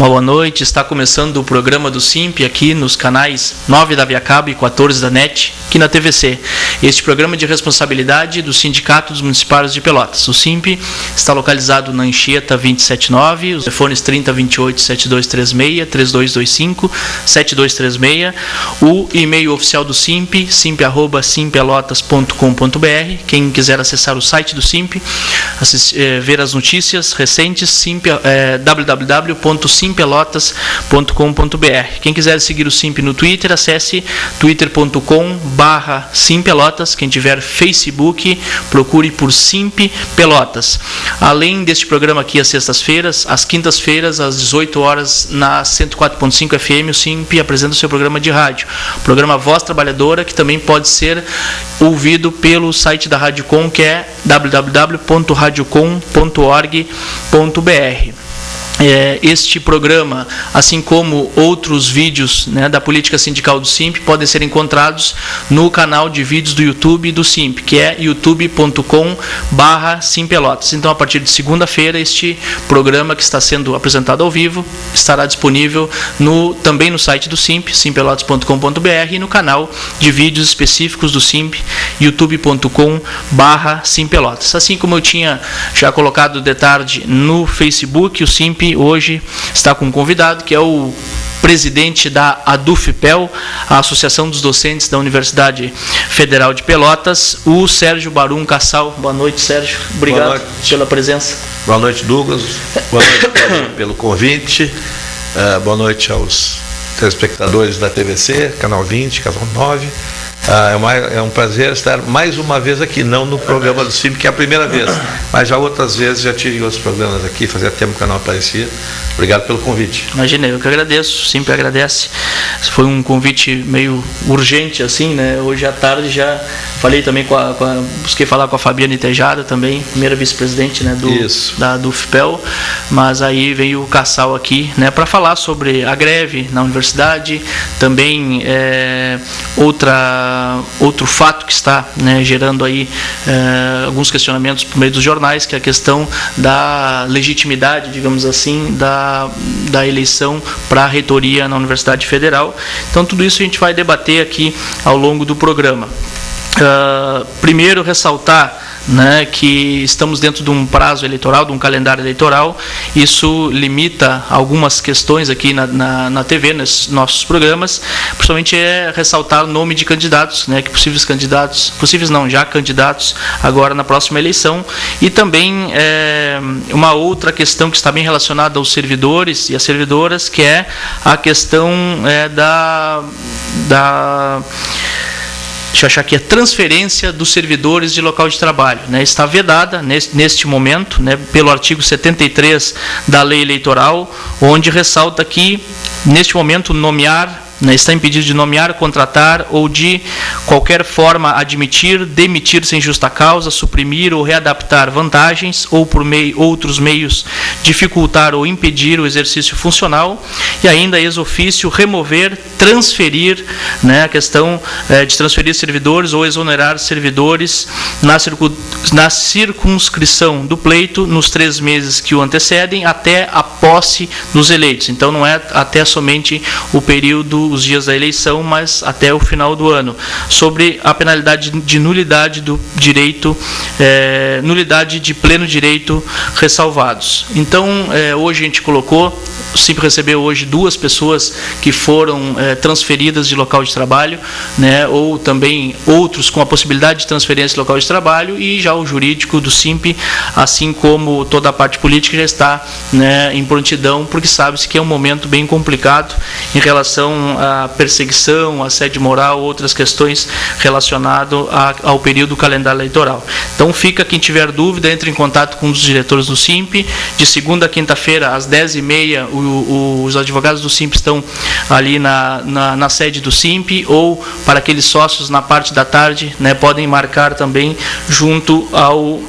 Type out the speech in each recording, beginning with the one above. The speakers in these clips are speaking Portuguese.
Uma boa noite, está começando o programa do SIMP aqui nos canais 9 da Viacabo e 14 da NET, aqui na TVC. Este programa é de responsabilidade do Sindicato dos Municipários de Pelotas. O SIMP está localizado na Anchieta 279, os telefones 3028-7236, 3225-7236, o e-mail oficial do SIMP, simp@simpelotas.com.br. Quem quiser acessar o site do SIMP, ver as notícias recentes, www.simpelotas.com.br. Quem quiser seguir o SIMP no Twitter, acesse twitter.com/simpelotas. Quem tiver Facebook, procure por SIMP Pelotas. Além deste programa aqui às sextas-feiras, às quintas-feiras, às 18 horas, na 104.5 FM, o SIMP apresenta o seu programa de rádio. O programa Voz Trabalhadora, que também pode ser ouvido pelo site da Radiocom, que é www.radiocom.org.br. Este programa, assim como outros vídeos, da política sindical do SIMP, podem ser encontrados no canal de vídeos do YouTube do SIMP, que é youtube.com/simpelotas. Então, a partir de segunda-feira, este programa que está sendo apresentado ao vivo estará disponível também no site do SIMP, simpelotas.com.br, e no canal de vídeos específicos do SIMP, youtube.com/simpelotas. Assim como eu tinha já colocado de tarde no Facebook, o SIMP hoje está com um convidado, que é o presidente da ADUFPEL, a Associação dos Docentes da Universidade Federal de Pelotas, o Sérgio Barum Cassal. Boa noite, Sérgio. Obrigado pela presença. Boa noite, Douglas. Boa noite pelo convite. Boa noite aos telespectadores da TVC, Canal 20, Canal 9. É um prazer estar mais uma vez aqui, não no programa do SIMP, que é a primeira vez, mas já outras vezes já tive outros programas aqui, fazia tempo que o canal aparecia. Obrigado pelo convite. Imagina, eu que agradeço, SIMP agradece. Foi um convite meio urgente, assim, Hoje à tarde já falei também busquei falar com a Fabiana Tejada também, primeira vice-presidente, da ADUFPEL, mas aí veio o Cassal aqui, para falar sobre a greve na universidade, também outro fato que está gerando aí alguns questionamentos por meio dos jornais, que é a questão da legitimidade, digamos assim, da eleição para a reitoria na Universidade Federal. Então, tudo isso a gente vai debater aqui ao longo do programa. Primeiro, ressaltar que estamos dentro de um prazo eleitoral, de um calendário eleitoral. Isso limita algumas questões aqui na TV, nos nossos programas. Principalmente ressaltar o nome de candidatos, que já candidatos agora na próxima eleição. E também uma outra questão que está bem relacionada aos servidores e às servidoras, que é a questão deixa eu achar aqui, a transferência dos servidores de local de trabalho. Está vedada neste momento, pelo artigo 73 da lei eleitoral, onde ressalta que, neste momento, está impedido de nomear, contratar ou de qualquer forma admitir, demitir sem justa causa, suprimir ou readaptar vantagens ou por outros meios dificultar ou impedir o exercício funcional, e ainda ex ofício remover, transferir, a questão de transferir servidores ou exonerar servidores na circunscrição do pleito nos 3 meses que o antecedem até a posse dos eleitos. Então, não é até somente o período, os dias da eleição, mas até o final do ano, sobre a penalidade de nulidade do direito, nulidade de pleno direito ressalvados. Então, hoje a gente colocou, o SIMP recebeu hoje 2 pessoas que foram transferidas de local de trabalho, ou também outros com a possibilidade de transferência de local de trabalho, e já o jurídico do SIMP, assim como toda a parte política, já está em prontidão, porque sabe-se que é um momento bem complicado em relação à perseguição, assédio moral, outras questões relacionadas ao período do calendário eleitoral. Então, quem tiver dúvida, entre em contato com um dos diretores do SIMP. De segunda a quinta-feira, às 10h30, os advogados do SIMP estão ali na sede do SIMP, ou para aqueles sócios na parte da tarde, podem marcar também junto ao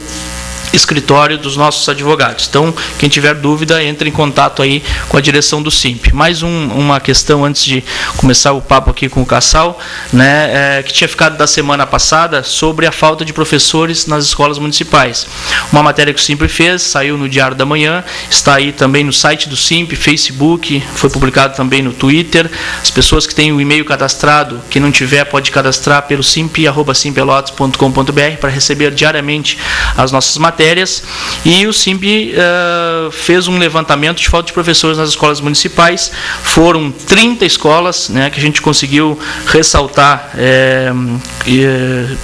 escritório dos nossos advogados. Então, quem tiver dúvida, entre em contato aí com a direção do SIMP. Mais uma questão antes de começar o papo aqui com o Cassal, né, que tinha ficado da semana passada sobre a falta de professores nas escolas municipais. Uma matéria que o SIMP fez, saiu no Diário da Manhã, está aí também no site do SIMP, Facebook, foi publicado também no Twitter. As pessoas que têm o e-mail cadastrado, quem não tiver, pode cadastrar pelo simp@simpelotas.com.br para receber diariamente as nossas matérias. E o SIMP fez um levantamento de falta de professores nas escolas municipais. Foram 30 escolas, né, que a gente conseguiu ressaltar,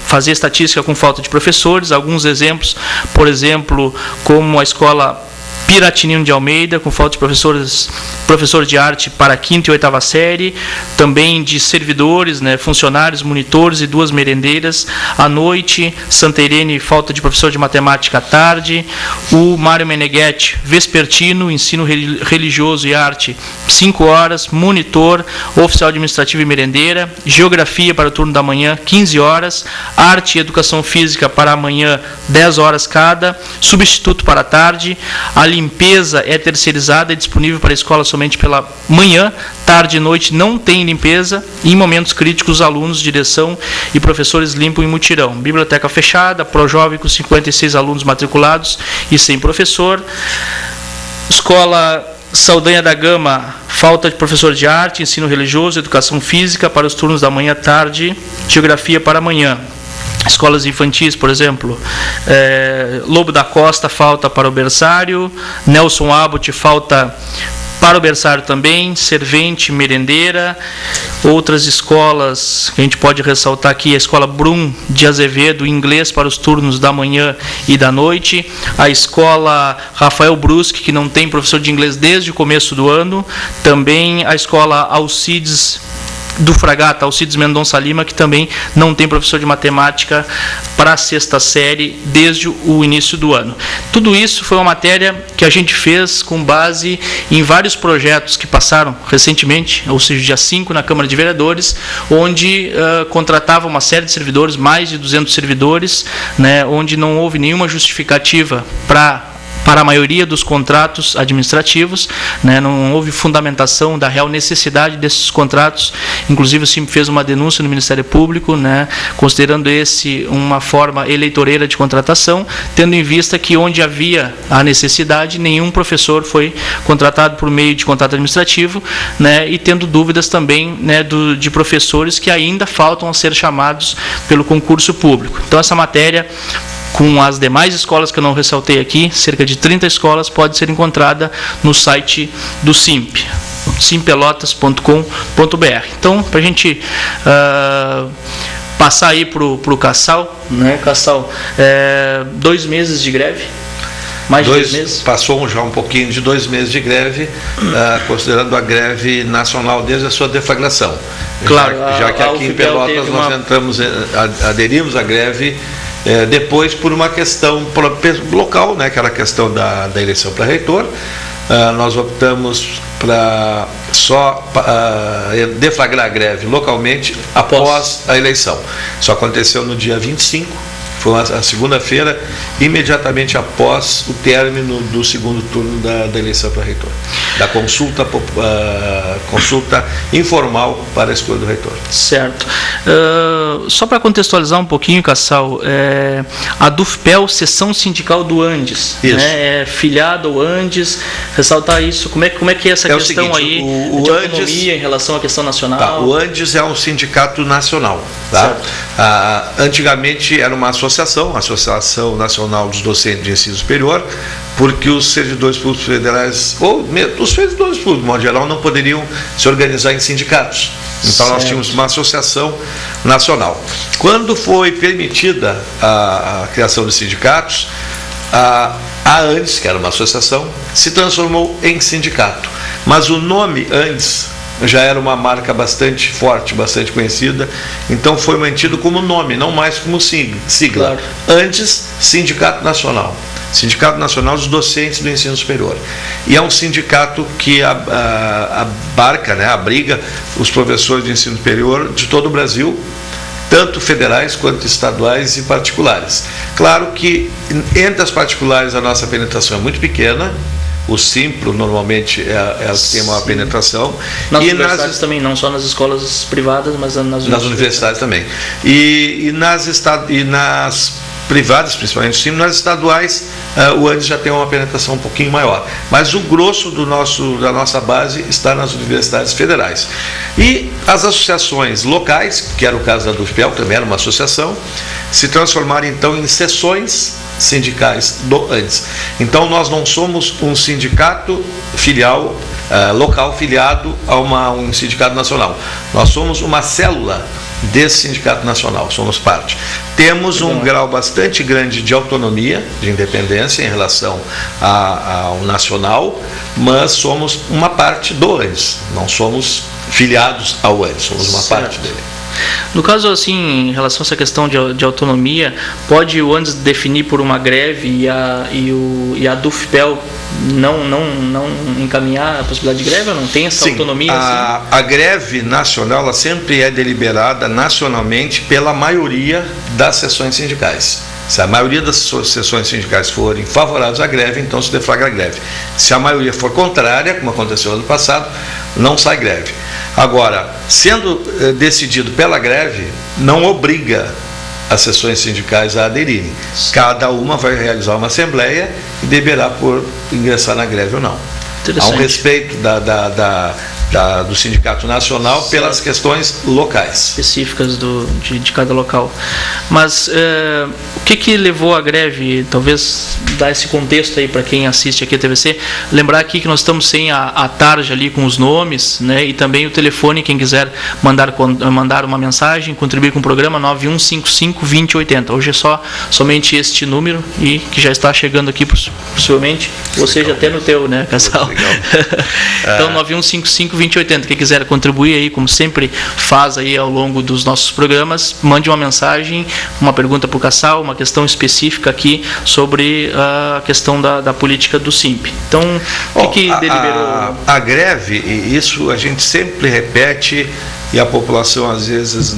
fazer estatística com falta de professores. Alguns exemplos, por exemplo, como a escola Piratinino de Almeida, com falta de professor de arte para a 5ª e 8ª série, também de servidores, né, funcionários, monitores e 2 merendeiras à noite. Santa Irene, falta de professor de matemática à tarde. O Mário Meneghetti, vespertino, ensino religioso e arte, 5 horas. Monitor, oficial administrativo e merendeira. Geografia para o turno da manhã, 15 horas. Arte e educação física para amanhã, 10 horas cada. Substituto para a tarde. A limpeza é terceirizada e disponível para a escola somente pela manhã. Tarde e noite não tem limpeza. E em momentos críticos, os alunos, direção e professores limpam em mutirão. Biblioteca fechada, Projovem com 56 alunos matriculados e sem professor. Escola Saldanha da Gama, falta de professor de arte, ensino religioso, educação física para os turnos da manhã, tarde, geografia para amanhã. Escolas infantis, por exemplo, Lobo da Costa, falta para o berçário. Nelson Abbott, falta para o berçário também. Servente, merendeira. Outras escolas que a gente pode ressaltar aqui, a escola Brum de Azevedo, inglês para os turnos da manhã e da noite. A escola Rafael Brusque, que não tem professor de inglês desde o começo do ano. Também a escola Alcides do Fragata, Alcides Mendonça Lima, que também não tem professor de matemática para a 6ª série desde o início do ano. Tudo isso foi uma matéria que a gente fez com base em vários projetos que passaram recentemente, ou seja, dia 5 na Câmara de Vereadores, onde contratava uma série de servidores, mais de 200 servidores, né, onde não houve nenhuma justificativa para a maioria dos contratos administrativos, né, não houve fundamentação da real necessidade desses contratos. Inclusive o SIMP fez uma denúncia no Ministério Público, né, considerando esse uma forma eleitoreira de contratação, tendo em vista que onde havia a necessidade, nenhum professor foi contratado por meio de contrato administrativo, né, e tendo dúvidas também, né, de professores que ainda faltam a ser chamados pelo concurso público. Então essa matéria, com as demais escolas que eu não ressaltei aqui, cerca de 30 escolas, pode ser encontrada no site do SIMP, simpelotas.com.br. Então, para a gente passar aí para o Cassal, né, Cassal, 2 meses de greve, mais de 2 meses. Passou já um pouquinho de 2 meses de greve, considerando a greve nacional desde a sua deflagração. Claro, já que aqui em Pelotas nós aderimos à greve depois por uma questão local, né, que era a questão da eleição para reitor. Nós optamos para só deflagrar a greve localmente após a eleição. Isso aconteceu no dia 25, foi a segunda-feira, imediatamente após o término do segundo turno da eleição para reitor, da consulta informal para a escolha do reitor. Certo. Só para contextualizar um pouquinho, Cassal, a DUFPEL, seção sindical do Andes, né, é filiado ao Andes, ressaltar isso, como é que é essa questão seguinte, aí de autonomia Andes, em relação à questão nacional? Tá, o Andes é um sindicato nacional. Tá? Antigamente era uma associação, a Associação Nacional dos Docentes de Ensino Superior, porque os servidores públicos federais, ou os servidores públicos, de modo geral, não poderiam se organizar em sindicatos. Então nós tínhamos uma associação nacional. Quando foi permitida a criação de sindicatos, a ANDES, que era uma associação, se transformou em sindicato. Mas o nome ANDES já era uma marca bastante forte, bastante conhecida, então foi mantido como nome, não mais como sigla. Claro. ANDES, Sindicato Nacional. Sindicato Nacional dos Docentes do Ensino Superior. E é um sindicato que abarca, né, abriga os professores de ensino superior de todo o Brasil tanto federais quanto estaduais e particulares. Claro que entre as particulares a nossa penetração é muito pequena. O Simpro normalmente tem maior penetração. Nas universidades também, não só nas escolas privadas, mas nas universidades também. E nas privadas, principalmente o Simpro, nas estaduais, o ANDES já tem uma penetração um pouquinho maior. Mas o grosso da nossa base está nas universidades federais. E as associações locais, que era o caso da DUFPEL, também era uma associação, se transformaram então em seções sindicais do ANDES. Então nós não somos um sindicato filial, local filiado a um sindicato nacional. Nós somos uma célula desse sindicato nacional, somos parte. Temos um grau bastante grande de autonomia, de independência em relação ao nacional, mas somos uma parte do ANDES, não somos filiados ao ANDES, somos uma parte dele. No caso, assim, em relação a essa questão de autonomia, pode o ANDES definir por uma greve e a DUFPEL não encaminhar a possibilidade de greve, ou não tem essa autonomia? Assim? A greve nacional ela sempre é deliberada nacionalmente pela maioria das seções sindicais. Se a maioria das seções sindicais forem favoráveis à greve, então se deflagra a greve. Se a maioria for contrária, como aconteceu ano passado, não sai greve. Agora, sendo decidido pela greve, não obriga as seções sindicais a aderirem. Cada uma vai realizar uma assembleia e deverá por ingressar na greve ou não. Há um respeito do Sindicato Nacional pelas questões locais. Específicas de cada local. Mas o que levou a greve? Talvez dar esse contexto aí para quem assiste aqui a TVC. Lembrar aqui que nós estamos sem a tarja ali com os nomes, né, e também o telefone, quem quiser mandar uma mensagem, contribuir com o programa, 9155-2080. Hoje é somente este número e que já está chegando aqui possivelmente, ou seja, até no teu, né, Casal? Então, 9155-2080. Quem quiser contribuir aí, como sempre faz aí ao longo dos nossos programas, mande uma mensagem, uma pergunta para o Casal, uma questão específica aqui sobre a questão da política do SIMP. Então, o que deliberou? A greve, e isso a gente sempre repete, e a população às vezes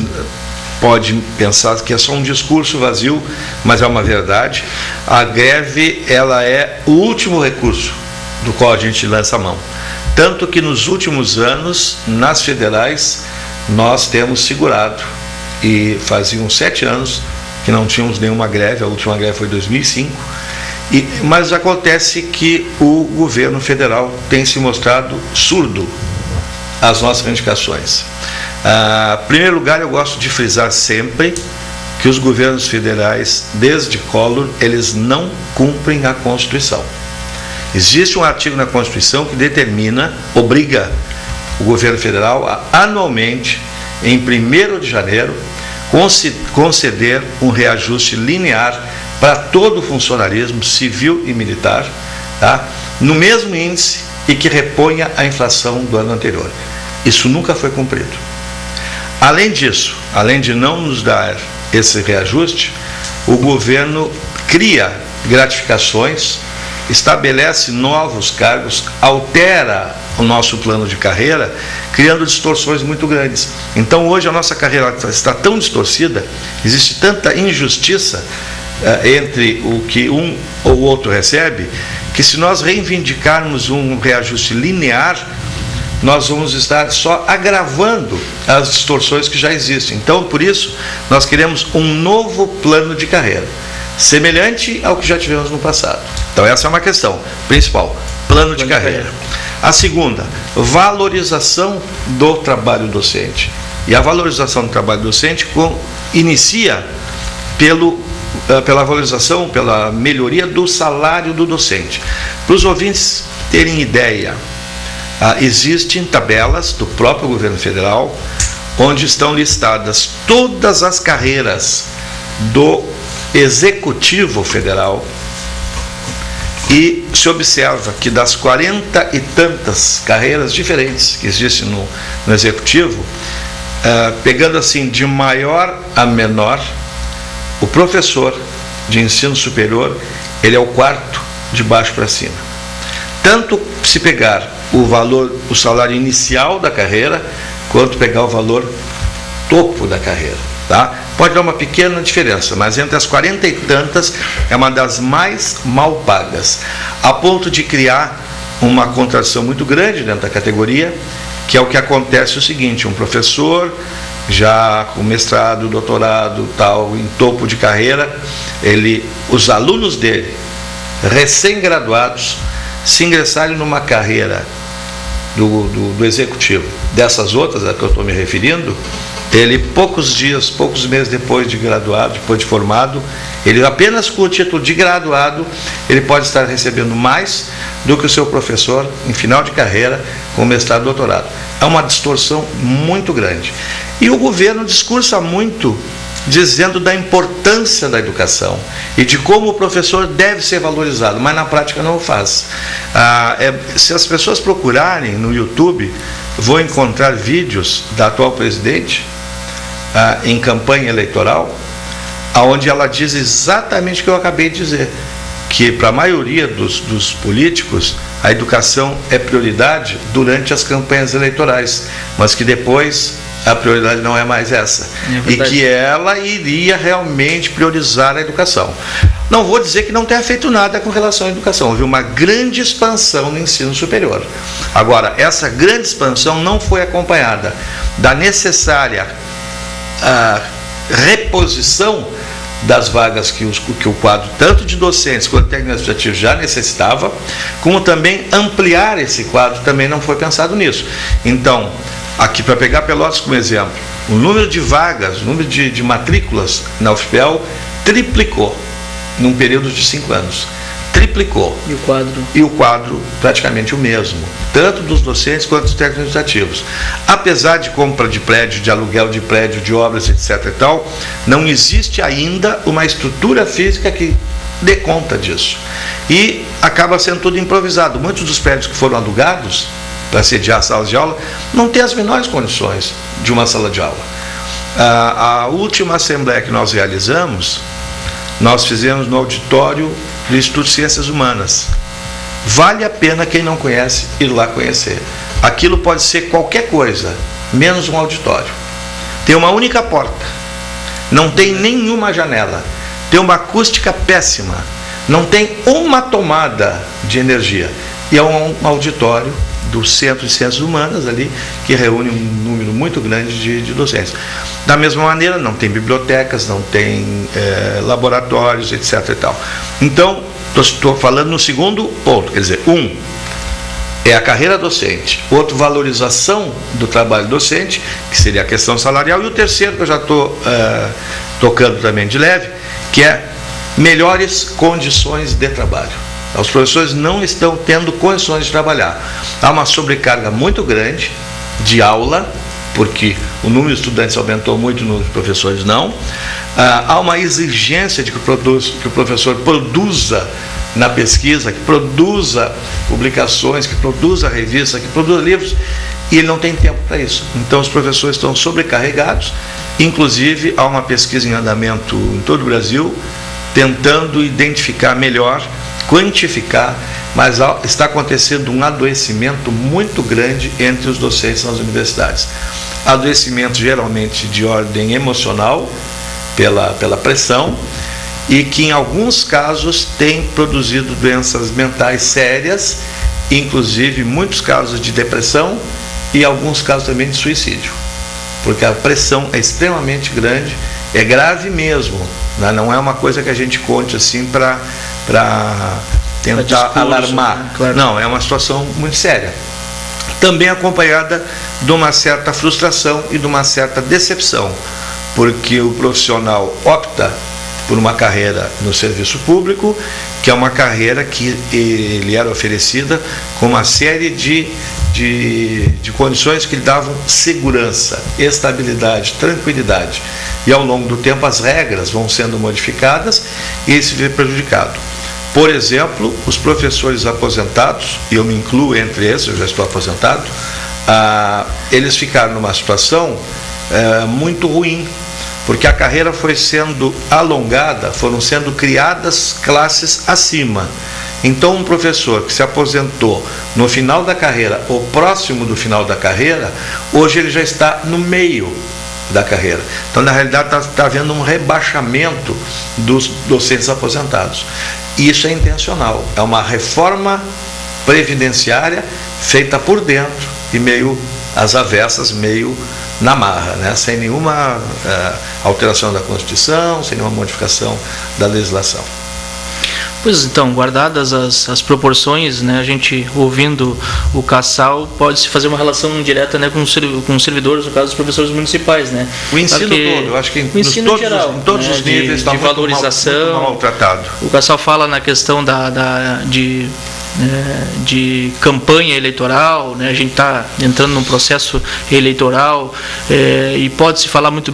pode pensar que é só um discurso vazio, mas é uma verdade. A greve, ela é o último recurso do qual a gente lança a mão. Tanto que nos últimos anos, nas federais, nós temos segurado, e faziam 7 anos que não tínhamos nenhuma greve, a última greve foi em 2005, mas acontece que o governo federal tem se mostrado surdo às nossas reivindicações. Em primeiro lugar, eu gosto de frisar sempre que os governos federais, desde Collor, eles não cumprem a Constituição. Existe um artigo na Constituição que obriga o governo federal a, anualmente, em 1º de janeiro, conceder um reajuste linear para todo o funcionalismo civil e militar, tá? No mesmo índice e que reponha a inflação do ano anterior. Isso nunca foi cumprido. Além disso, além de não nos dar esse reajuste, o governo cria gratificações, estabelece novos cargos, altera o nosso plano de carreira, criando distorções muito grandes. Então hoje a nossa carreira está tão distorcida, existe tanta injustiça entre o que um ou outro recebe, que se nós reivindicarmos um reajuste linear, nós vamos estar só agravando as distorções que já existem. Então, por isso, nós queremos um novo plano de carreira, semelhante ao que já tivemos no passado. Então, essa é uma questão principal, plano de carreira. A segunda, valorização do trabalho docente. E a valorização do trabalho docente inicia pela valorização, pela melhoria do salário do docente. Para os ouvintes terem ideia, existem tabelas do próprio governo federal, onde estão listadas todas as carreiras do Executivo Federal, e se observa que das 40 e tantas carreiras diferentes que existem no Executivo, pegando assim de maior a menor, o professor de ensino superior, ele é o 4º de baixo para cima. Tanto se pegar o salário inicial da carreira, quanto pegar o valor topo da carreira, tá? pode dar uma pequena diferença, mas entre as 40 e tantas é uma das mais mal pagas, a ponto de criar uma contradição muito grande dentro da categoria, que é o que acontece o seguinte: um professor já com mestrado, doutorado, tal, em topo de carreira, os alunos dele, recém-graduados, se ingressarem numa carreira do executivo, dessas outras a que eu estou me referindo, ele poucos meses depois de graduado, depois de formado, ele apenas com o título de graduado, ele pode estar recebendo mais do que o seu professor em final de carreira com mestrado e doutorado. É uma distorção muito grande. E o governo discursa muito dizendo da importância da educação e de como o professor deve ser valorizado, mas na prática não o faz. Se as pessoas procurarem no YouTube, vão encontrar vídeos da atual presidente em campanha eleitoral, onde ela diz exatamente o que eu acabei de dizer, que para a maioria dos políticos a educação é prioridade durante as campanhas eleitorais, mas que depois a prioridade não é mais essa, e que ela iria realmente priorizar a educação. Não vou dizer que não tenha feito nada com relação à educação, houve uma grande expansão no ensino superior. Agora, essa grande expansão não foi acompanhada da necessária reposição das vagas que o quadro, tanto de docentes quanto técnico administrativo, já necessitava, como também ampliar esse quadro, também não foi pensado nisso. Então, aqui para pegar Pelotas como exemplo, o número de vagas, o número de matrículas na UFPEL triplicou num período de 5 anos. Triplicou. E o quadro praticamente o mesmo, tanto dos docentes quanto dos técnicos administrativos. Apesar de compra de prédio, de aluguel de prédio, de obras, etc. e tal, não existe ainda uma estrutura física que dê conta disso. E acaba sendo tudo improvisado. Muitos dos prédios que foram alugados para sediar salas de aula não têm as menores condições de uma sala de aula. A última assembleia que nós realizamos, nós fizemos no auditório do Instituto de Ciências Humanas. Vale a pena quem não conhece ir lá conhecer. Aquilo pode ser qualquer coisa, menos um auditório. Tem uma única porta, não tem nenhuma janela, tem uma acústica péssima, não tem uma tomada de energia. E é um auditório do Centro de Ciências Humanas ali, que reúne um número muito grande de docentes. Da mesma maneira, não tem bibliotecas, não tem laboratórios, etc. e tal. Então, estou falando no segundo ponto, quer dizer, é a carreira docente, outro, valorização do trabalho docente, que seria a questão salarial, e o terceiro, que eu já estou tocando também de leve, que é melhores condições de trabalho. Os professores não estão tendo condições de trabalhar. Há uma sobrecarga muito grande de aula, porque o número de estudantes aumentou muito, nos professores não. Há uma exigência de que o professor produza na pesquisa, que produza publicações, que produza revista, que produza livros, e ele não tem tempo para isso. Então os professores estão sobrecarregados. Inclusive há uma pesquisa em andamento em todo o Brasil, tentando identificar melhor, quantificar, mas está acontecendo um adoecimento muito grande entre os docentes nas universidades. Adoecimento geralmente de ordem emocional, pela pressão, e que em alguns casos tem produzido doenças mentais sérias, inclusive muitos casos de depressão e alguns casos também de suicídio, porque a pressão é extremamente grande, é grave mesmo, né? Não é uma coisa que a gente conte assim para tentar alarmar, né? Claro. Não, é uma situação muito séria, também acompanhada de uma certa frustração e de uma certa decepção, porque o profissional opta por uma carreira no serviço público, que é uma carreira que ele era oferecida com uma série de condições que lhe davam segurança, estabilidade, tranquilidade. E ao longo do tempo as regras vão sendo modificadas e ele se vê prejudicado. Por exemplo, os professores aposentados, e eu me incluo entre esses, eu já estou aposentado, eles ficaram numa situação muito ruim, porque a carreira foi sendo alongada, foram sendo criadas classes acima. Então um professor que se aposentou no final da carreira ou próximo do final da carreira, hoje ele já está no meio da carreira. Então, na realidade, está havendo um rebaixamento dos docentes aposentados. E isso é intencional, é uma reforma previdenciária feita por dentro e meio às avessas, meio na marra, né? Sem nenhuma alteração da Constituição, sem nenhuma modificação da legislação. Pois então, guardadas as proporções, né, a gente ouvindo o Cassal, pode-se fazer uma relação direta, né, com os servidores, no caso dos professores municipais, né? O ensino todo, eu acho que o ensino geral, em todos os níveis está de valorização, muito maltratado. O Cassal fala na questão de campanha eleitoral, né? A gente está entrando num processo eleitoral e pode-se falar muito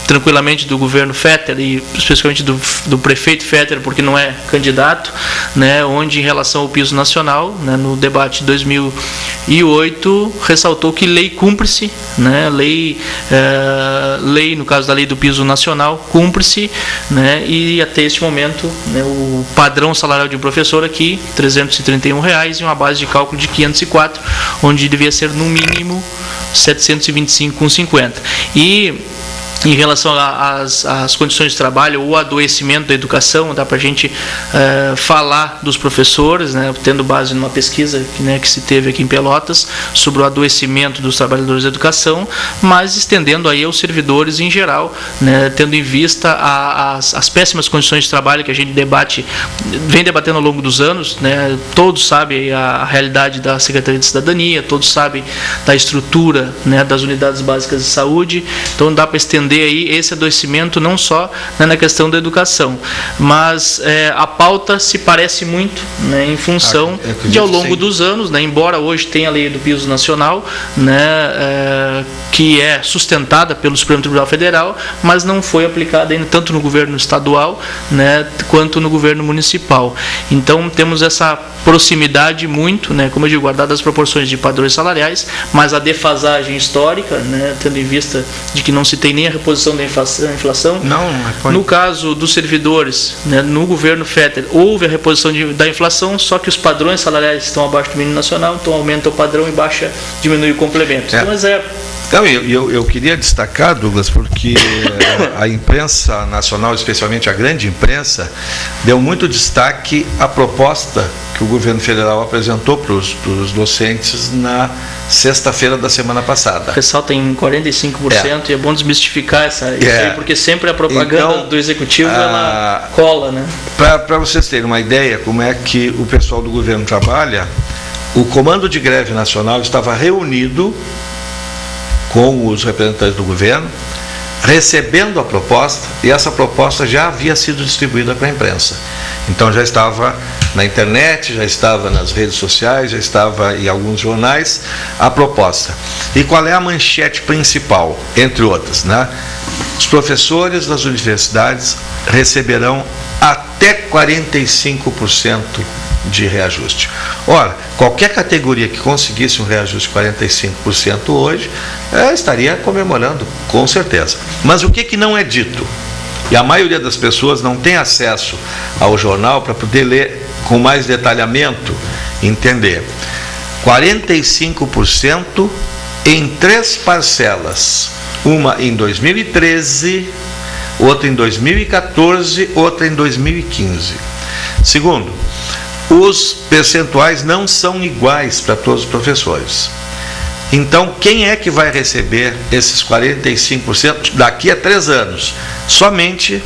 tranquilamente do governo Fetter e especificamente do prefeito Fetter, porque não é candidato, né? Onde em relação ao piso nacional, né, no debate de 2008 ressaltou que lei cumpre-se, né? Lei no caso da lei do piso nacional cumpre-se, né? E até este momento, né, o padrão salarial de um professor aqui R$331 e uma base de cálculo de 504, onde devia ser no mínimo 725,50. E em relação às condições de trabalho ou adoecimento da educação, dá para a gente falar dos professores, né, tendo base numa pesquisa que se teve aqui em Pelotas sobre o adoecimento dos trabalhadores da educação, mas estendendo aí aos servidores em geral, né, tendo em vista as péssimas condições de trabalho que a gente vem debatendo ao longo dos anos, né, todos sabem a realidade da Secretaria de Cidadania, todos sabem da estrutura, né, das unidades básicas de saúde, então dá para estender aí esse adoecimento não só, né, na questão da educação, mas a pauta se parece muito, né, em função de ao longo dos anos, né, embora hoje tenha a lei do piso nacional, né, que é sustentada pelo Supremo Tribunal Federal, mas não foi aplicada ainda tanto no governo estadual, né, quanto no governo municipal. Então temos essa proximidade muito, né, como eu digo, guardadas as proporções de padrões salariais, mas a defasagem histórica, né, tendo em vista de que não se tem nem a reposição da inflação. No caso dos servidores, né, no governo Fetter, houve a reposição da inflação, só que os padrões salariais estão abaixo do mínimo nacional, então aumenta o padrão e diminui o complemento. Então, eu queria destacar, Douglas, porque a imprensa nacional, especialmente a grande imprensa, deu muito destaque à proposta que o governo federal apresentou para os docentes na sexta-feira da semana passada. Ressalta em 45%, e é bom desmistificar isso aí, porque sempre a propaganda do executivo ela cola, né? Para vocês terem uma ideia como é que o pessoal do governo trabalha, o Comando de Greve Nacional estava reunido com os representantes do governo, recebendo a proposta, e essa proposta já havia sido distribuída para a imprensa. Então já estava na internet, já estava nas redes sociais, já estava em alguns jornais a proposta. E qual é a manchete principal, entre outras, né? Os professores das universidades receberão até 45% de reajuste. Ora, qualquer categoria que conseguisse um reajuste de 45% hoje, estaria comemorando, com certeza. Mas o que não é dito? E a maioria das pessoas não tem acesso ao jornal para poder ler com mais detalhamento, entender. 45% em 3 parcelas. Uma em 2013, outra em 2014, outra em 2015. Segundo, os percentuais não são iguais para todos os professores. Então, quem é que vai receber esses 45% daqui a 3 anos? Somente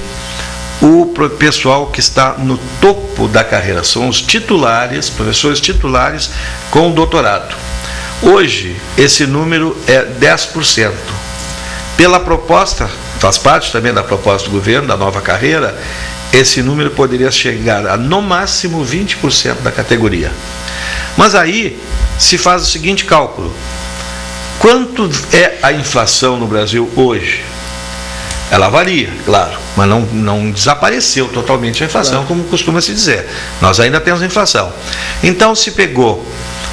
o pessoal que está no topo da carreira, são os titulares, professores titulares com doutorado. Hoje, esse número é 10%. Pela proposta, faz parte também da proposta do governo, da nova carreira, esse número poderia chegar a, no máximo, 20% da categoria. Mas aí se faz o seguinte cálculo: quanto é a inflação no Brasil hoje? Ela varia, claro, mas não desapareceu totalmente a inflação, como costuma se dizer. Nós ainda temos inflação. Então se pegou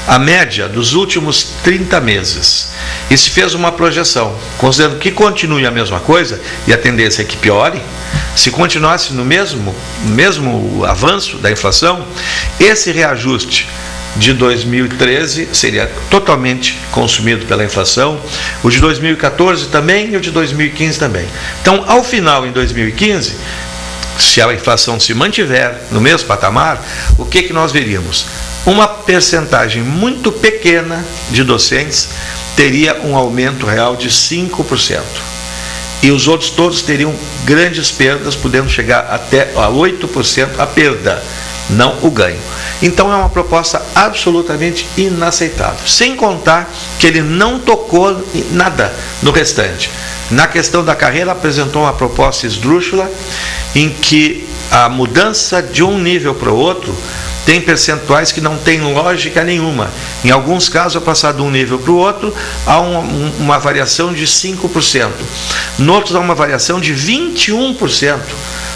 a média dos últimos 30 meses e se fez uma projeção, considerando que continue a mesma coisa, e a tendência é que piore. Se continuasse no mesmo avanço da inflação, esse reajuste de 2013 seria totalmente consumido pela inflação, o de 2014 também e o de 2015 também. Então, ao final, em 2015, se a inflação se mantiver no mesmo patamar, o que nós veríamos? Uma percentagem muito pequena de docentes teria um aumento real de 5%. E os outros todos teriam grandes perdas, podendo chegar até a 8% a perda, não o ganho. Então é uma proposta absolutamente inaceitável. Sem contar que ele não tocou nada no restante. Na questão da carreira, apresentou uma proposta esdrúxula em que a mudança de um nível para o outro tem percentuais que não tem lógica nenhuma. Em alguns casos, ao passar de um nível para o outro, há uma variação de 5%. Noutros, há uma variação de 21%.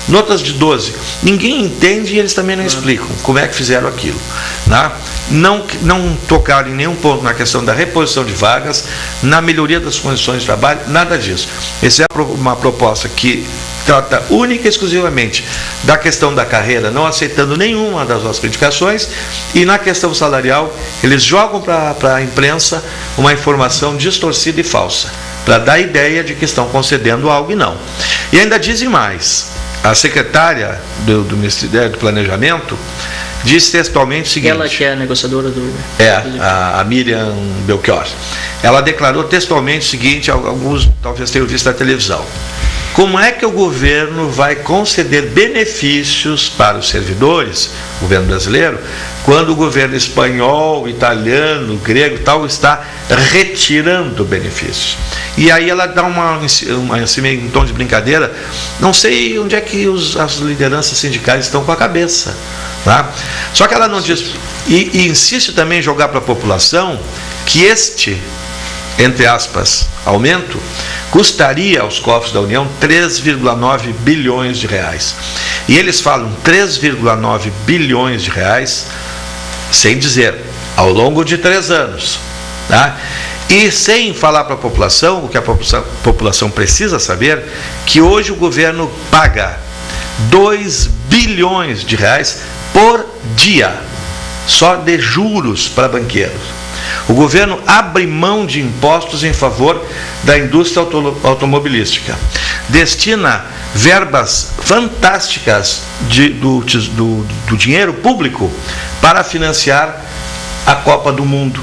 Noutras de 12%. Ninguém entende e eles também não explicam como é que fizeram aquilo. Né? Não tocaram em nenhum ponto na questão da reposição de vagas, na melhoria das condições de trabalho, nada disso. Essa é uma proposta que trata única e exclusivamente da questão da carreira, não aceitando nenhuma das nossas criticações, e na questão salarial, eles jogam para a imprensa uma informação distorcida e falsa, para dar a ideia de que estão concedendo algo e não. E ainda dizem mais, a secretária do Ministério do Planejamento diz textualmente o seguinte... Ela que é a negociadora do... a Miriam Belchior. Ela declarou textualmente o seguinte, alguns talvez tenham visto na televisão: como é que o governo vai conceder benefícios para os servidores, o governo brasileiro, quando o governo espanhol, italiano, grego e tal está retirando benefícios? E aí ela dá assim, em tom de brincadeira, não sei onde é que as lideranças sindicais estão com a cabeça. Tá? Só que ela não diz, e insiste também em jogar para a população que este, entre aspas, aumento custaria aos cofres da União 3,9 bilhões de reais. E eles falam 3,9 bilhões de reais, sem dizer, ao longo de 3 anos. Tá? E sem falar para a população, o que a população precisa saber, que hoje o governo paga 2 bilhões de reais por dia, só de juros para banqueiros. O governo abre mão de impostos em favor da indústria automobilística. Destina verbas fantásticas do dinheiro público para financiar a Copa do Mundo,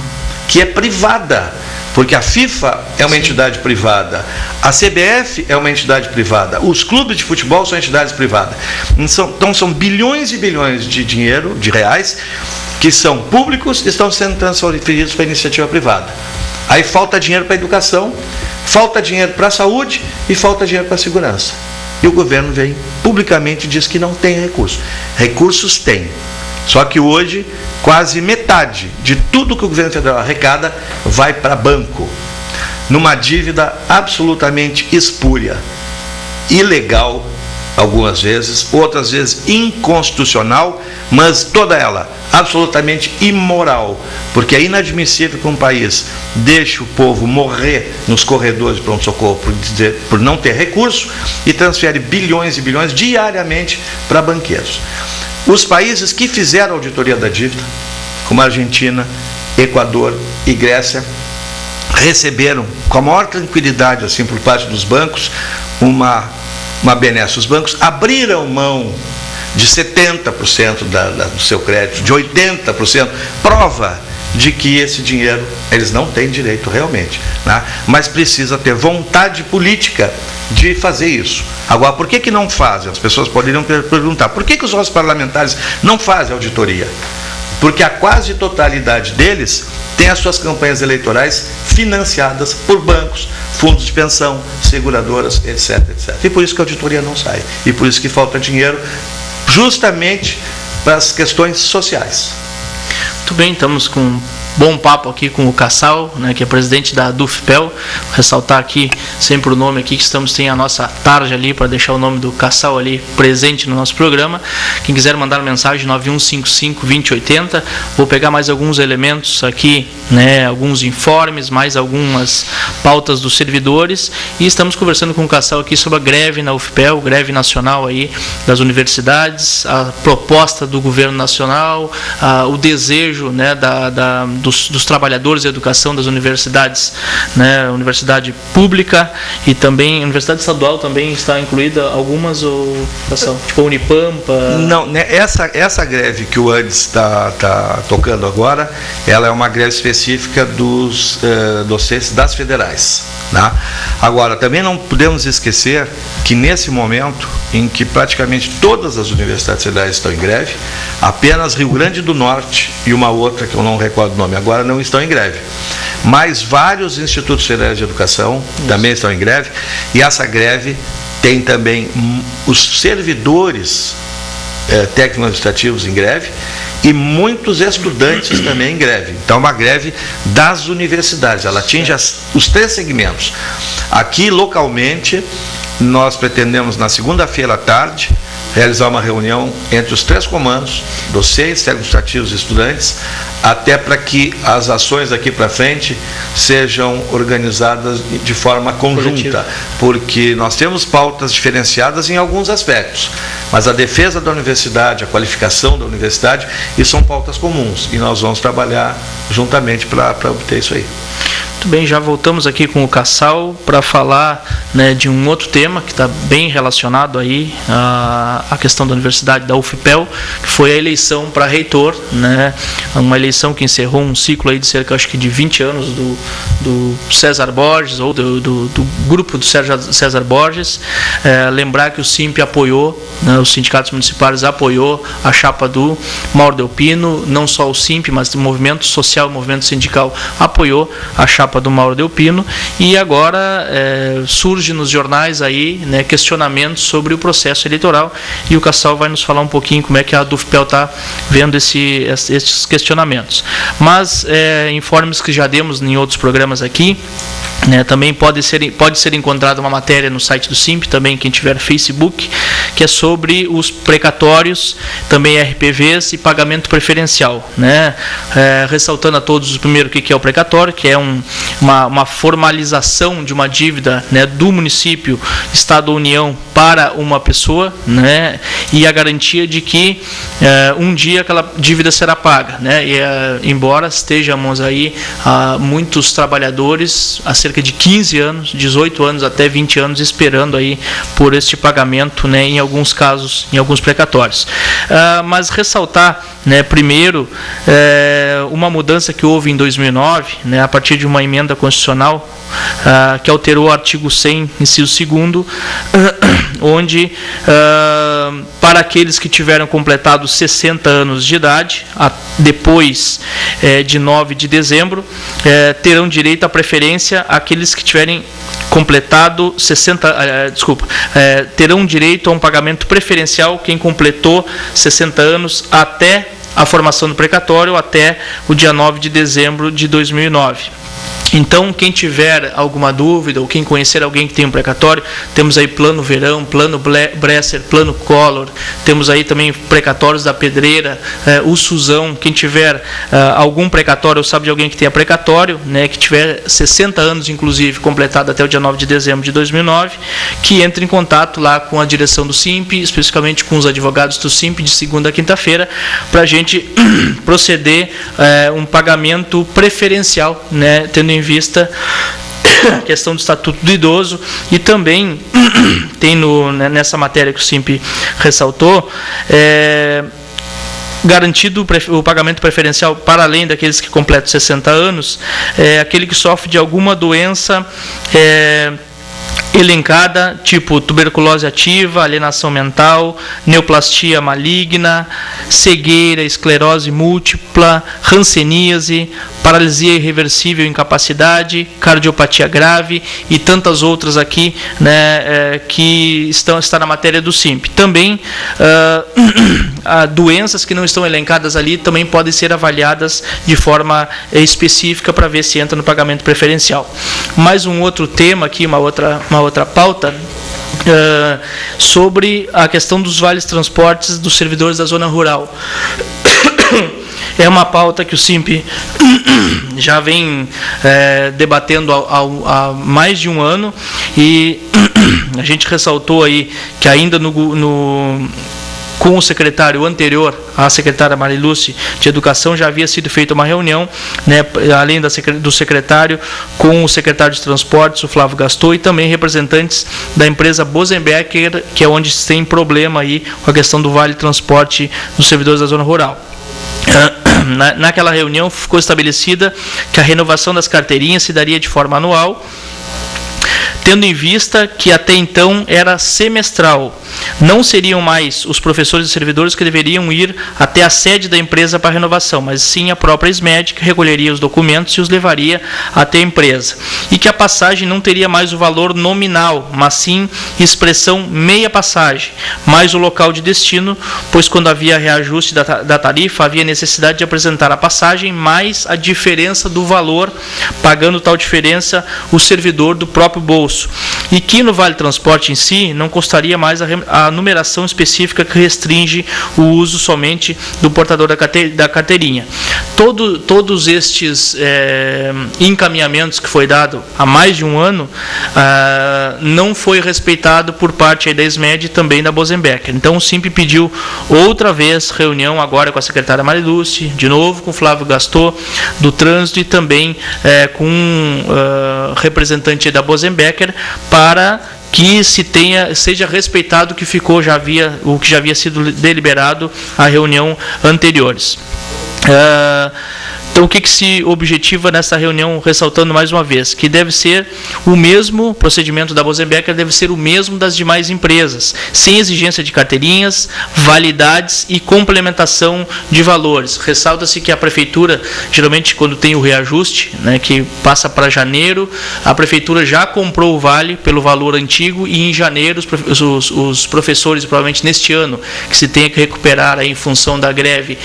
que é privada, porque a FIFA é uma entidade privada, a CBF é uma entidade privada, os clubes de futebol são entidades privadas. Então são bilhões e bilhões de dinheiro, de reais, que são públicos e estão sendo transferidos para a iniciativa privada. Aí falta dinheiro para a educação, falta dinheiro para a saúde e falta dinheiro para a segurança. E o governo vem publicamente e diz que não tem recursos. Recursos tem. Só que hoje, quase metade de tudo que o governo federal arrecada vai para banco, numa dívida absolutamente espúria, ilegal, algumas vezes, outras vezes inconstitucional, mas toda ela absolutamente imoral, porque é inadmissível que um país deixe o povo morrer nos corredores de pronto-socorro por não ter recurso e transfere bilhões e bilhões diariamente para banqueiros. Os países que fizeram a auditoria da dívida, como a Argentina, Equador e Grécia, receberam com a maior tranquilidade, assim, por parte dos bancos, uma benesse. Os bancos abriram mão de 70% do seu crédito, de 80%, prova de que esse dinheiro eles não têm direito realmente, né? Mas precisa ter vontade política de fazer isso. Agora, por que não fazem? As pessoas poderiam perguntar, por que os nossos parlamentares não fazem auditoria? Porque a quase totalidade deles tem as suas campanhas eleitorais financiadas por bancos, fundos de pensão, seguradoras, etc, etc. E por isso que a auditoria não sai. E por isso que falta dinheiro justamente para as questões sociais. Muito bem, estamos com um bom papo aqui com o Kassal, né, que é presidente da Dufpel. Vou ressaltar aqui sempre o nome aqui, que tem a nossa tarja ali para deixar o nome do Kassal ali presente no nosso programa. Quem quiser mandar mensagem, 9155-2080. Vou pegar mais alguns elementos aqui né, alguns informes, mais algumas pautas dos servidores, e estamos conversando com o Cassal aqui sobre a greve na UFPEL, greve nacional aí das universidades, a proposta do governo nacional, o desejo, né, dos trabalhadores da educação das universidades, né, universidade pública e também a universidade estadual também está incluída, algumas, ou tipo a Unipampa? Não, né, essa greve que o ANDES está tocando agora, ela é uma greve específica dos docentes das federais, né? Agora, também não podemos esquecer que nesse momento em que praticamente todas as universidades federais estão em greve, apenas Rio Grande do Norte e uma outra que eu não recordo o nome agora não estão em greve. Mas vários institutos federais de educação também estão em greve, e essa greve tem também os servidores técnico-administrativos em greve e muitos estudantes também em greve. Então, uma greve das universidades, ela atinge os 3 segmentos. Aqui, localmente, nós pretendemos, na segunda-feira à tarde, realizar uma reunião entre os 3 comandos, docentes, técnico-administrativos e estudantes, até para que as ações daqui para frente sejam organizadas de forma conjunta, porque nós temos pautas diferenciadas em alguns aspectos, mas a defesa da universidade, a qualificação da universidade, isso são pautas comuns, e nós vamos trabalhar juntamente para obter isso aí. Muito bem, já voltamos aqui com o Cassal para falar, né, de um outro tema que está bem relacionado aí à questão da universidade, da UFPEL, que foi a eleição para reitor, né, uma eleição que encerrou um ciclo aí de cerca, acho que de 20 anos do César Borges, ou do grupo do César Borges. Lembrar que o SIMP apoiou, né, os sindicatos municipais apoiou a chapa do Mauro Delpino, não só o SIMP, mas o movimento social, o movimento sindical apoiou a chapa do Mauro Delpino, e agora surge nos jornais aí, né, questionamentos sobre o processo eleitoral, e o Cassal vai nos falar um pouquinho como é que a UFPEL está vendo esses questionamentos. Mas informes que já demos em outros programas aqui, né, também pode ser encontrada uma matéria no site do SIMP, também quem tiver Facebook, que é sobre os precatórios, também RPVs e pagamento preferencial, né? Ressaltando a todos primeiro o que é o precatório, que é uma formalização de uma dívida, né, do município, Estado ou União para uma pessoa, né, e a garantia de que um dia aquela dívida será paga, né? E embora estejamos aí muitos trabalhadores há cerca de 15 anos, 18 anos até 20 anos esperando aí por este pagamento, né, em alguns casos, em alguns precatórios. Mas ressaltar, né, primeiro, uma mudança que houve em 2009, né, a partir de uma emenda constitucional que alterou o artigo 100, inciso 2º, onde para aqueles que tiveram completado 60 anos de idade, depois de 9 de dezembro, terão direito à preferência aqueles que tiverem completado 60, terão direito a um pagamento preferencial quem completou 60 anos até a formação do precatório, até o dia 9 de dezembro de 2009. Então, quem tiver alguma dúvida ou quem conhecer alguém que tem um precatório, temos aí Plano Verão, Plano Bresser, Plano Collor, temos aí também precatórios da Pedreira, o Suzão. Quem tiver algum precatório ou sabe de alguém que tenha precatório, né, que tiver 60 anos, inclusive, completado até o dia 9 de dezembro de 2009, que entre em contato lá com a direção do SIMP, especificamente com os advogados do SIMP, de segunda a quinta-feira, para a gente proceder um pagamento preferencial, né, tendo em vista a questão do Estatuto do Idoso. E também tem nessa matéria que o SIMP ressaltou, garantido o pagamento preferencial para além daqueles que completam 60 anos, aquele que sofre de alguma doença elencada, tipo tuberculose ativa, alienação mental, neoplastia maligna, cegueira, esclerose múltipla, hanseníase, paralisia irreversível, incapacidade, cardiopatia grave e tantas outras aqui, né, que está na matéria do SIMP. Também doenças que não estão elencadas ali também podem ser avaliadas de forma específica para ver se entra no pagamento preferencial. Mais um outro tema aqui, uma outra pauta, sobre a questão dos vales transportes dos servidores da zona rural. é uma pauta que o SIMP já vem debatendo há mais de um ano, e a gente ressaltou aí que ainda com o secretário anterior, a secretária Marilúcia de Educação, já havia sido feita uma reunião, né, além do secretário, com o secretário de Transportes, o Flávio Gaston, e também representantes da empresa Bosenbecker, que é onde tem problema aí com a questão do Vale Transporte dos servidores da zona rural. Naquela reunião ficou estabelecida que a renovação das carteirinhas se daria de forma anual, tendo em vista que até então era semestral. Não seriam mais os professores e servidores que deveriam ir até a sede da empresa para a renovação, mas sim a própria SMED, que recolheria os documentos e os levaria até a empresa. E que a passagem não teria mais o valor nominal, mas sim expressão meia passagem, mais o local de destino, pois quando havia reajuste da tarifa, havia necessidade de apresentar a passagem mais a diferença do valor, pagando tal diferença o servidor do próprio bolso. E que no Vale Transporte em si não custaria mais a numeração específica que restringe o uso somente do portador da carteirinha. Todos estes encaminhamentos que foi dado há mais de um ano não foi respeitado por parte da SMED e também da Bosenbecker. Então o SIMP pediu outra vez reunião agora com a secretária Marilúcia, de novo com o Flávio Gaston do Trânsito e também com um representante da Bosenbecker, para que seja respeitado o que já havia sido deliberado à reunião anteriores. Então, o que se objetiva nessa reunião, ressaltando mais uma vez, que deve ser o mesmo procedimento da Bosenbecker, deve ser o mesmo das demais empresas, sem exigência de carteirinhas, validades e complementação de valores. Ressalta-se que a prefeitura, geralmente quando tem o reajuste, né, que passa para janeiro, a prefeitura já comprou o vale pelo valor antigo, e em janeiro os professores, provavelmente neste ano, que se tenha que recuperar aí em função da greve,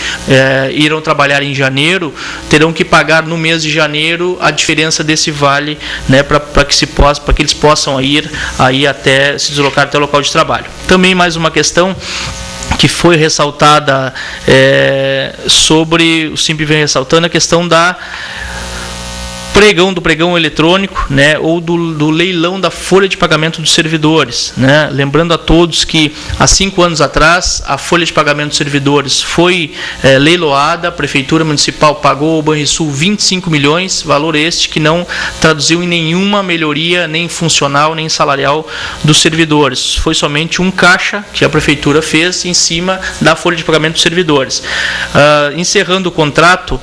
irão trabalhar em janeiro, terão que pagar no mês de janeiro a diferença desse vale, né, para que eles possam ir aí até se deslocar até o local de trabalho. Também mais uma questão que foi ressaltada sobre, o SIMP vem ressaltando a questão do pregão eletrônico, né, ou do leilão da folha de pagamento dos servidores, né? Lembrando a todos que há 5 anos atrás a folha de pagamento dos servidores foi leiloada, a Prefeitura Municipal pagou ao Banrisul 25 milhões, valor este que não traduziu em nenhuma melhoria, nem funcional, nem salarial dos servidores. Foi somente um caixa que a Prefeitura fez em cima da folha de pagamento dos servidores. Encerrando o contrato,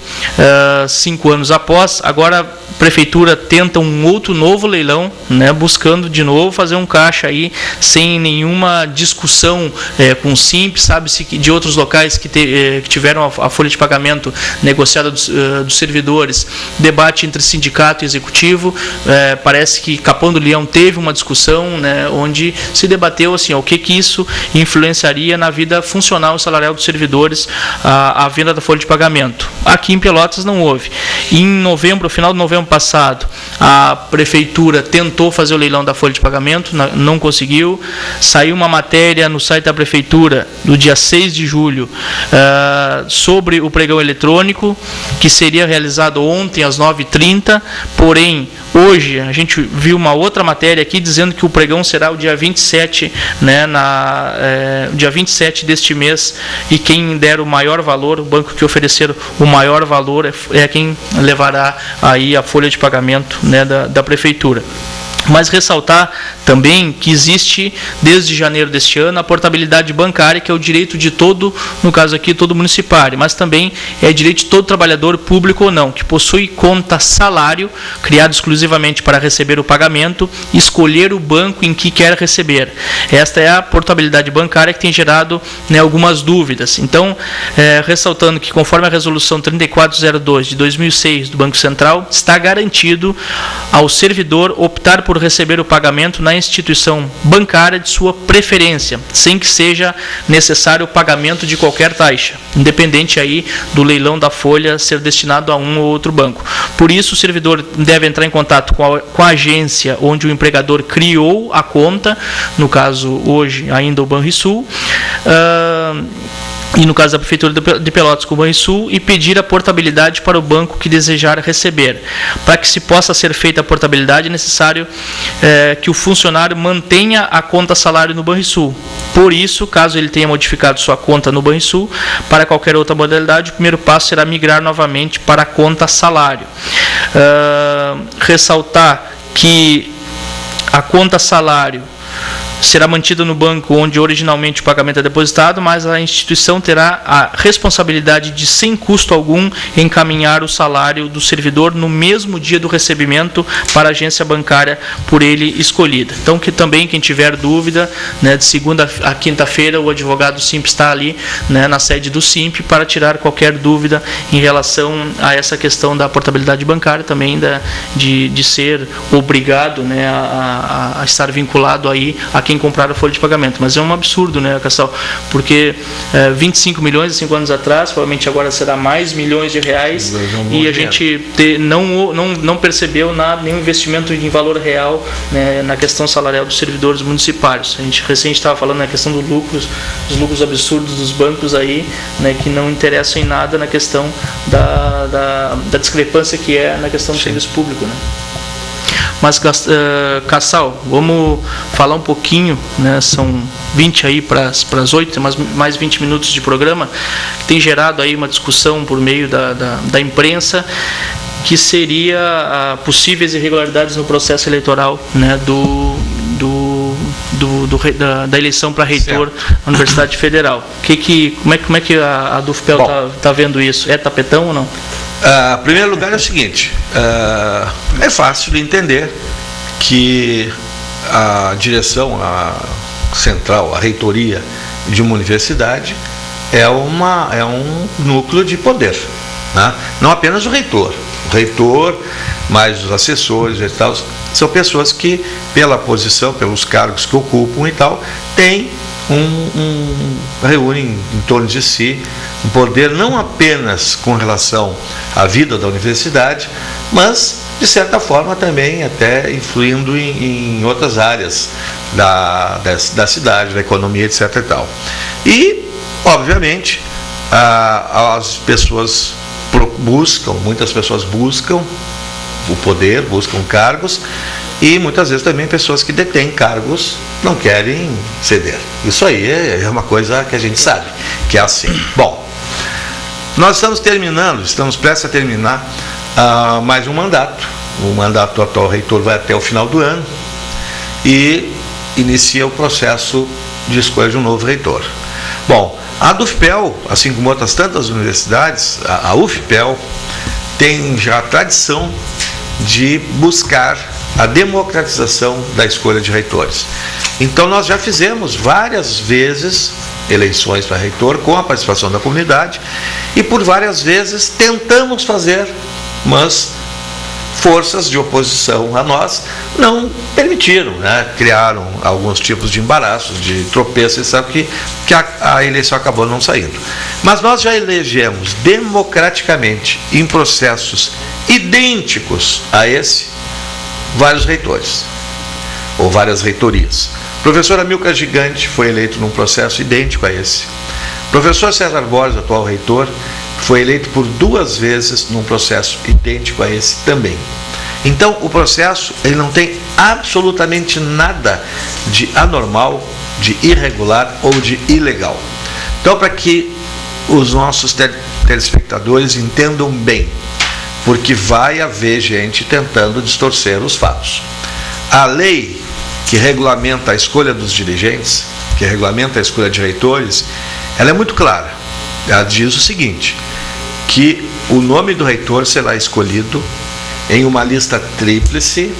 5 anos após, agora a Prefeitura tenta um outro novo leilão, né, buscando de novo fazer um caixa aí, sem nenhuma discussão com o SIMP. Sabe-se de outros locais que tiveram a folha de pagamento negociada dos servidores, debate entre sindicato e executivo. Parece que Capão do Leão teve uma discussão, né, onde se debateu assim, o que isso influenciaria na vida funcional e salarial dos servidores, a venda da folha de pagamento. Aqui em Pelotas não houve. Em novembro, final de novembro passado, a Prefeitura tentou fazer o leilão da folha de pagamento, não conseguiu. Saiu uma matéria no site da Prefeitura, no dia 6 de julho, sobre o pregão eletrônico, que seria realizado ontem às 9h30, porém, hoje a gente viu uma outra matéria aqui dizendo que o pregão será o dia 27, né, dia 27 deste mês, e quem der o maior valor, o banco que oferecer o maior valor é quem levará aí a folha de pagamento, né, da Prefeitura. Mas ressaltar também que existe, desde janeiro deste ano, a portabilidade bancária, que é o direito de todo, no caso aqui, todo municipário, mas também é direito de todo trabalhador, público ou não, que possui conta salário, criado exclusivamente para receber o pagamento, escolher o banco em que quer receber. Esta é a portabilidade bancária que tem gerado, né, algumas dúvidas. Então, ressaltando que, conforme a resolução 3402 de 2006 do Banco Central, está garantido ao servidor optar por receber o pagamento na instituição bancária de sua preferência, sem que seja necessário o pagamento de qualquer taxa, independente aí do leilão da folha ser destinado a um ou outro banco. Por isso, o servidor deve entrar em contato com a agência onde o empregador criou a conta, no caso hoje ainda o Banrisul, e no caso da Prefeitura de Pelotas com o Banrisul, e pedir a portabilidade para o banco que desejar receber. Para que se possa ser feita a portabilidade, é necessário que o funcionário mantenha a conta salário no Banrisul. Por isso, caso ele tenha modificado sua conta no Banrisul para qualquer outra modalidade, o primeiro passo será migrar novamente para a conta salário. Ressaltar que a conta salário será mantida no banco onde originalmente o pagamento é depositado, mas a instituição terá a responsabilidade de, sem custo algum, encaminhar o salário do servidor no mesmo dia do recebimento para a agência bancária por ele escolhida. Então, que também quem tiver dúvida, né, de segunda a quinta-feira, o advogado SIMP está ali, né, na sede do SIMP para tirar qualquer dúvida em relação a essa questão da portabilidade bancária, também de ser obrigado, né, a estar vinculado aí a quem comprar a folha de pagamento. Mas é um absurdo, né, Cassal? Porque 25 milhões há 5 anos atrás, provavelmente agora será mais milhões de reais, e a gente não percebeu nenhum investimento em valor real, né, na questão salarial dos servidores municipais. A gente recente estava falando na questão dos lucros absurdos dos bancos aí, né, que não interessam em nada na questão da discrepância que é na questão do serviço público, né? Mas, Cassal, vamos falar um pouquinho, né? São 20 aí para as 8, mais 20 minutos de programa, que tem gerado aí uma discussão por meio da imprensa, que seria possíveis irregularidades no processo eleitoral, né, da eleição para reitor da Universidade Federal. Como é que a DUFPEL está vendo isso? É tapetão ou não? Em primeiro lugar é o seguinte, é fácil de entender que a direção central, a reitoria de uma universidade é um núcleo de poder, né? Não apenas o reitor, mais os assessores e tal, são pessoas que, pela posição, pelos cargos que ocupam e tal, reúnem em torno de si um poder não apenas com relação à vida da universidade, mas de certa forma também até influindo em outras áreas da cidade, da economia, etc. e tal. E, obviamente, as pessoas muitas pessoas buscam o poder, buscam cargos, e muitas vezes também pessoas que detêm cargos não querem ceder. Isso aí é uma coisa que a gente sabe, que é assim. Bom, nós estamos prestes a terminar mais um mandato. O mandato do atual reitor vai até o final do ano e inicia o processo de escolha de um novo reitor. Bom, a DUFPEL, assim como outras tantas universidades, a UFPEL tem já a tradição de buscar a democratização da escolha de reitores. Então nós já fizemos várias vezes eleições para reitor com a participação da comunidade e por várias vezes tentamos fazer, mas forças de oposição a nós não permitiram, né? Criaram alguns tipos de embaraços, de tropeços, sabe que a eleição acabou não saindo. Mas nós já elegemos democraticamente, em processos idênticos a esse, vários reitores, ou várias reitorias. O professor Amilcar Gigante foi eleito num processo idêntico a esse. O professor César Borges, atual reitor, foi eleito por 2 vezes num processo idêntico a esse também. Então, o processo ele não tem absolutamente nada de anormal, de irregular ou de ilegal. Então, para que os nossos telespectadores entendam bem, porque vai haver gente tentando distorcer os fatos. A lei que regulamenta a escolha dos dirigentes, que regulamenta a escolha de reitores, ela é muito clara. Ela diz o seguinte, que o nome do reitor será escolhido em uma lista tríplice,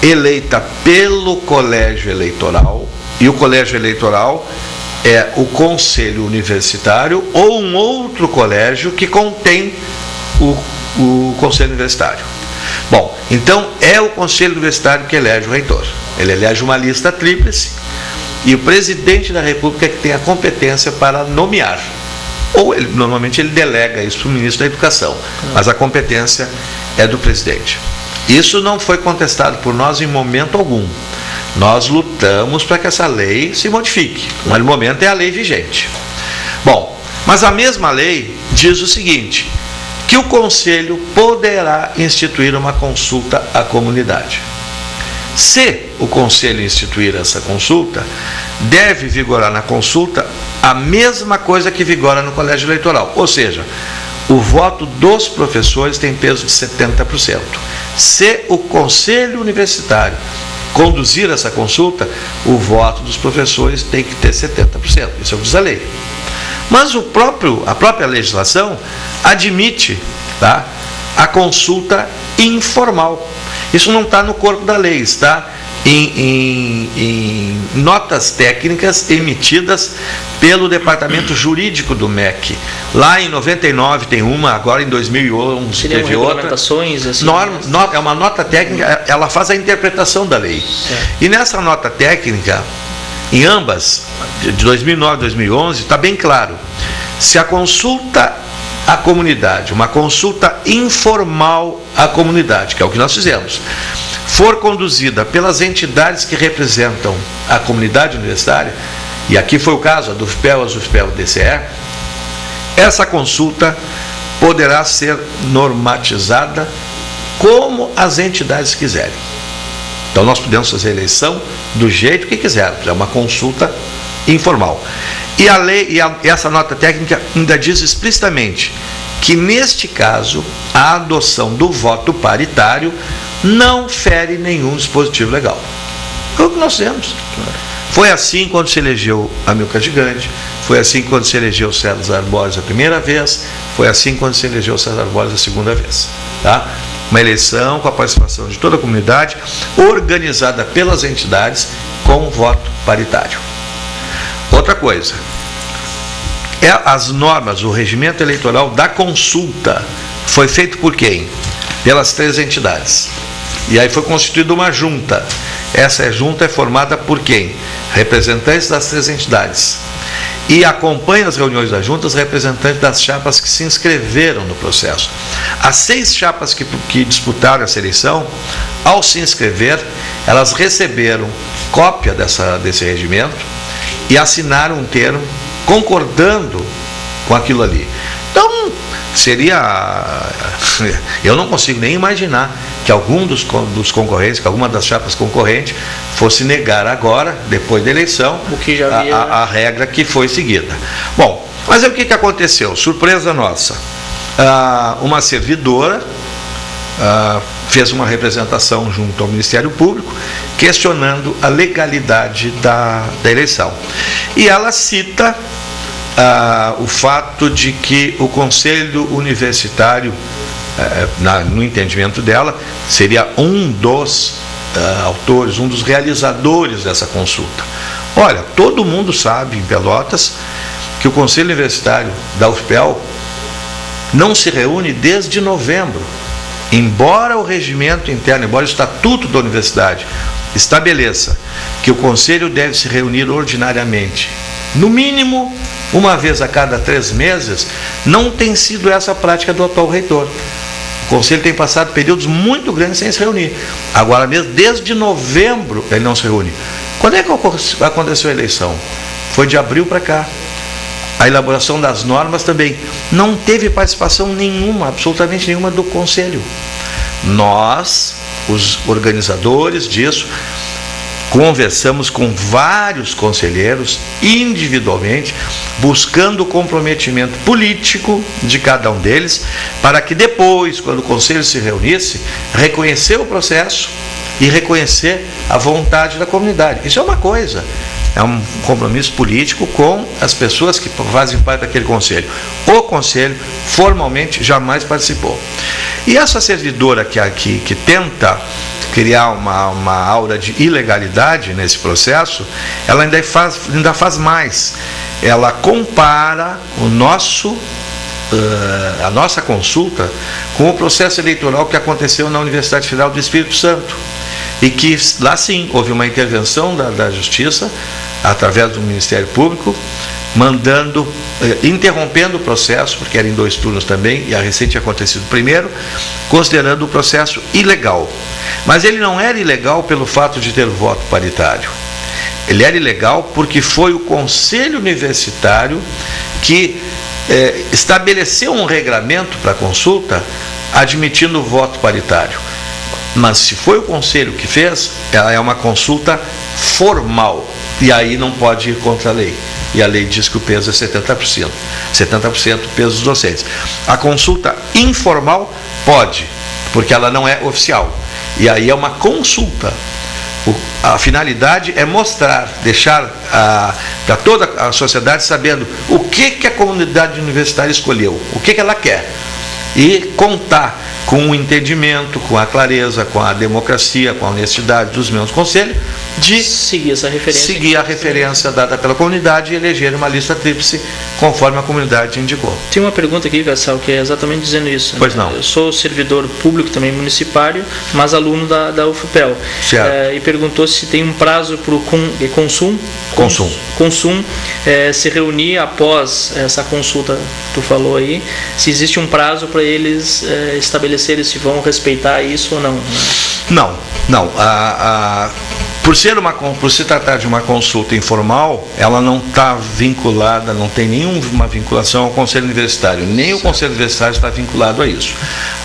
eleita pelo colégio eleitoral, e o colégio eleitoral é o conselho universitário ou um outro colégio que contém o conselho universitário. Bom, então é o conselho universitário que elege o reitor. Ele elege uma lista tríplice e o presidente da República que tem a competência para nomear. Ou normalmente ele delega isso para o ministro da Educação, mas a competência é do presidente. Isso não foi contestado por nós em momento algum. Nós lutamos para que essa lei se modifique, mas no momento é a lei vigente. Bom, Mas a mesma lei diz o seguinte, que o Conselho poderá instituir uma consulta à comunidade. Se o Conselho instituir essa consulta, deve vigorar na consulta a mesma coisa que vigora no colégio eleitoral, ou seja, o voto dos professores tem peso de 70%. Se o Conselho Universitário conduzir essa consulta, o voto dos professores tem que ter 70%. Isso é o que diz a lei. Mas a própria legislação admite, tá, a consulta informal. Isso não está no corpo da lei, está em notas técnicas emitidas pelo Departamento Jurídico do MEC. Lá em 99 tem uma, agora em 2011 teve outra. Assim, é uma nota técnica, ela faz a interpretação da lei. E nessa nota técnica, em ambas, de 2009 e 2011, está bem claro. Se a consulta à comunidade, uma consulta informal à comunidade, que é o que nós fizemos, for conduzida pelas entidades que representam a comunidade universitária, e aqui foi o caso, a DUFPEL, a ZUFPEL, a DCE, essa consulta poderá ser normatizada como as entidades quiserem. Então nós podemos fazer a eleição do jeito que quisermos, é uma consulta informal. E a lei, essa nota técnica ainda diz explicitamente que neste caso a adoção do voto paritário não fere nenhum dispositivo legal. É o que nós temos. Foi assim quando se elegeu Amilcar Gigante, foi assim quando se elegeu César Borges a primeira vez, foi assim quando se elegeu César Borges a segunda vez. Tá? Uma eleição com a participação de toda a comunidade, organizada pelas entidades com voto paritário. Outra coisa, as normas, o regimento eleitoral da consulta foi feito por quem? Pelas 3 entidades. E aí foi constituída uma junta. Essa junta é formada por quem? Representantes das 3 entidades. E acompanha as reuniões da junta os representantes das chapas que se inscreveram no processo. As 6 chapas que disputaram essa eleição, ao se inscrever, elas receberam cópia desse regimento e assinaram um termo concordando com aquilo ali. Então, eu não consigo nem imaginar que algum dos concorrentes, que alguma das chapas concorrentes fosse negar agora, depois da eleição, o que já havia... a regra que foi seguida. Bom, mas o que aconteceu? Surpresa nossa. Uma servidora fez uma representação junto ao Ministério Público questionando a legalidade da eleição. E ela cita o fato de que o Conselho Universitário, no entendimento dela, seria um dos autores, um dos realizadores dessa consulta. Olha, todo mundo sabe em Pelotas que o Conselho Universitário da UFPEL não se reúne desde novembro. Embora o regimento interno, embora o estatuto da universidade estabeleça que o Conselho deve se reunir ordinariamente, no mínimo uma vez a cada 3 meses, não tem sido essa a prática do atual reitor. O Conselho tem passado períodos muito grandes sem se reunir. Agora mesmo, desde novembro, ele não se reúne. Quando é que aconteceu a eleição? Foi de abril para cá. A elaboração das normas também. Não teve participação nenhuma, absolutamente nenhuma do Conselho. Nós, os organizadores disso, conversamos com vários conselheiros individualmente, buscando o comprometimento político de cada um deles, para que depois, quando o conselho se reunisse, reconhecer o processo e reconhecer a vontade da comunidade. Isso é uma coisa, é um compromisso político com as pessoas que fazem parte daquele conselho. O conselho formalmente jamais participou. E essa servidora que tenta criar uma aura de ilegalidade nesse processo, ela ainda faz mais. Ela compara a nossa consulta com o processo eleitoral que aconteceu na Universidade Federal do Espírito Santo. E que lá sim houve uma intervenção da Justiça, através do Ministério Público, interrompendo o processo, porque era em 2 turnos também, e a recente tinha acontecido primeiro, considerando o processo ilegal. Mas ele não era ilegal pelo fato de ter voto paritário. Ele era ilegal porque foi o Conselho Universitário que estabeleceu um regramento para a consulta admitindo o voto paritário. Mas se foi o Conselho que fez, ela é uma consulta formal, e aí não pode ir contra a lei. E a lei diz que o peso é 70%. 70% do peso dos docentes. A consulta informal pode, porque ela não é oficial. E aí é uma consulta. A finalidade é mostrar, deixar para toda a sociedade sabendo o que a comunidade universitária escolheu, o que ela quer. E contar com o entendimento, com a clareza, com a democracia, com a honestidade dos membros do Conselho, de seguir a referência dada pela comunidade e eleger uma lista tríplice conforme a comunidade indicou. Tem uma pergunta aqui, Cassal, que é exatamente dizendo isso. Pois não. Eu sou servidor público também municipário, mas aluno da UFPEL. E perguntou se tem um prazo para o Consum se reunir após essa consulta que tu falou aí, se existe um prazo para eles estabelecerem se vão respeitar isso ou não. Não. Por se tratar de uma consulta informal, ela não está vinculada, não tem nenhuma vinculação ao Conselho Universitário, nem o Conselho Universitário está vinculado a isso.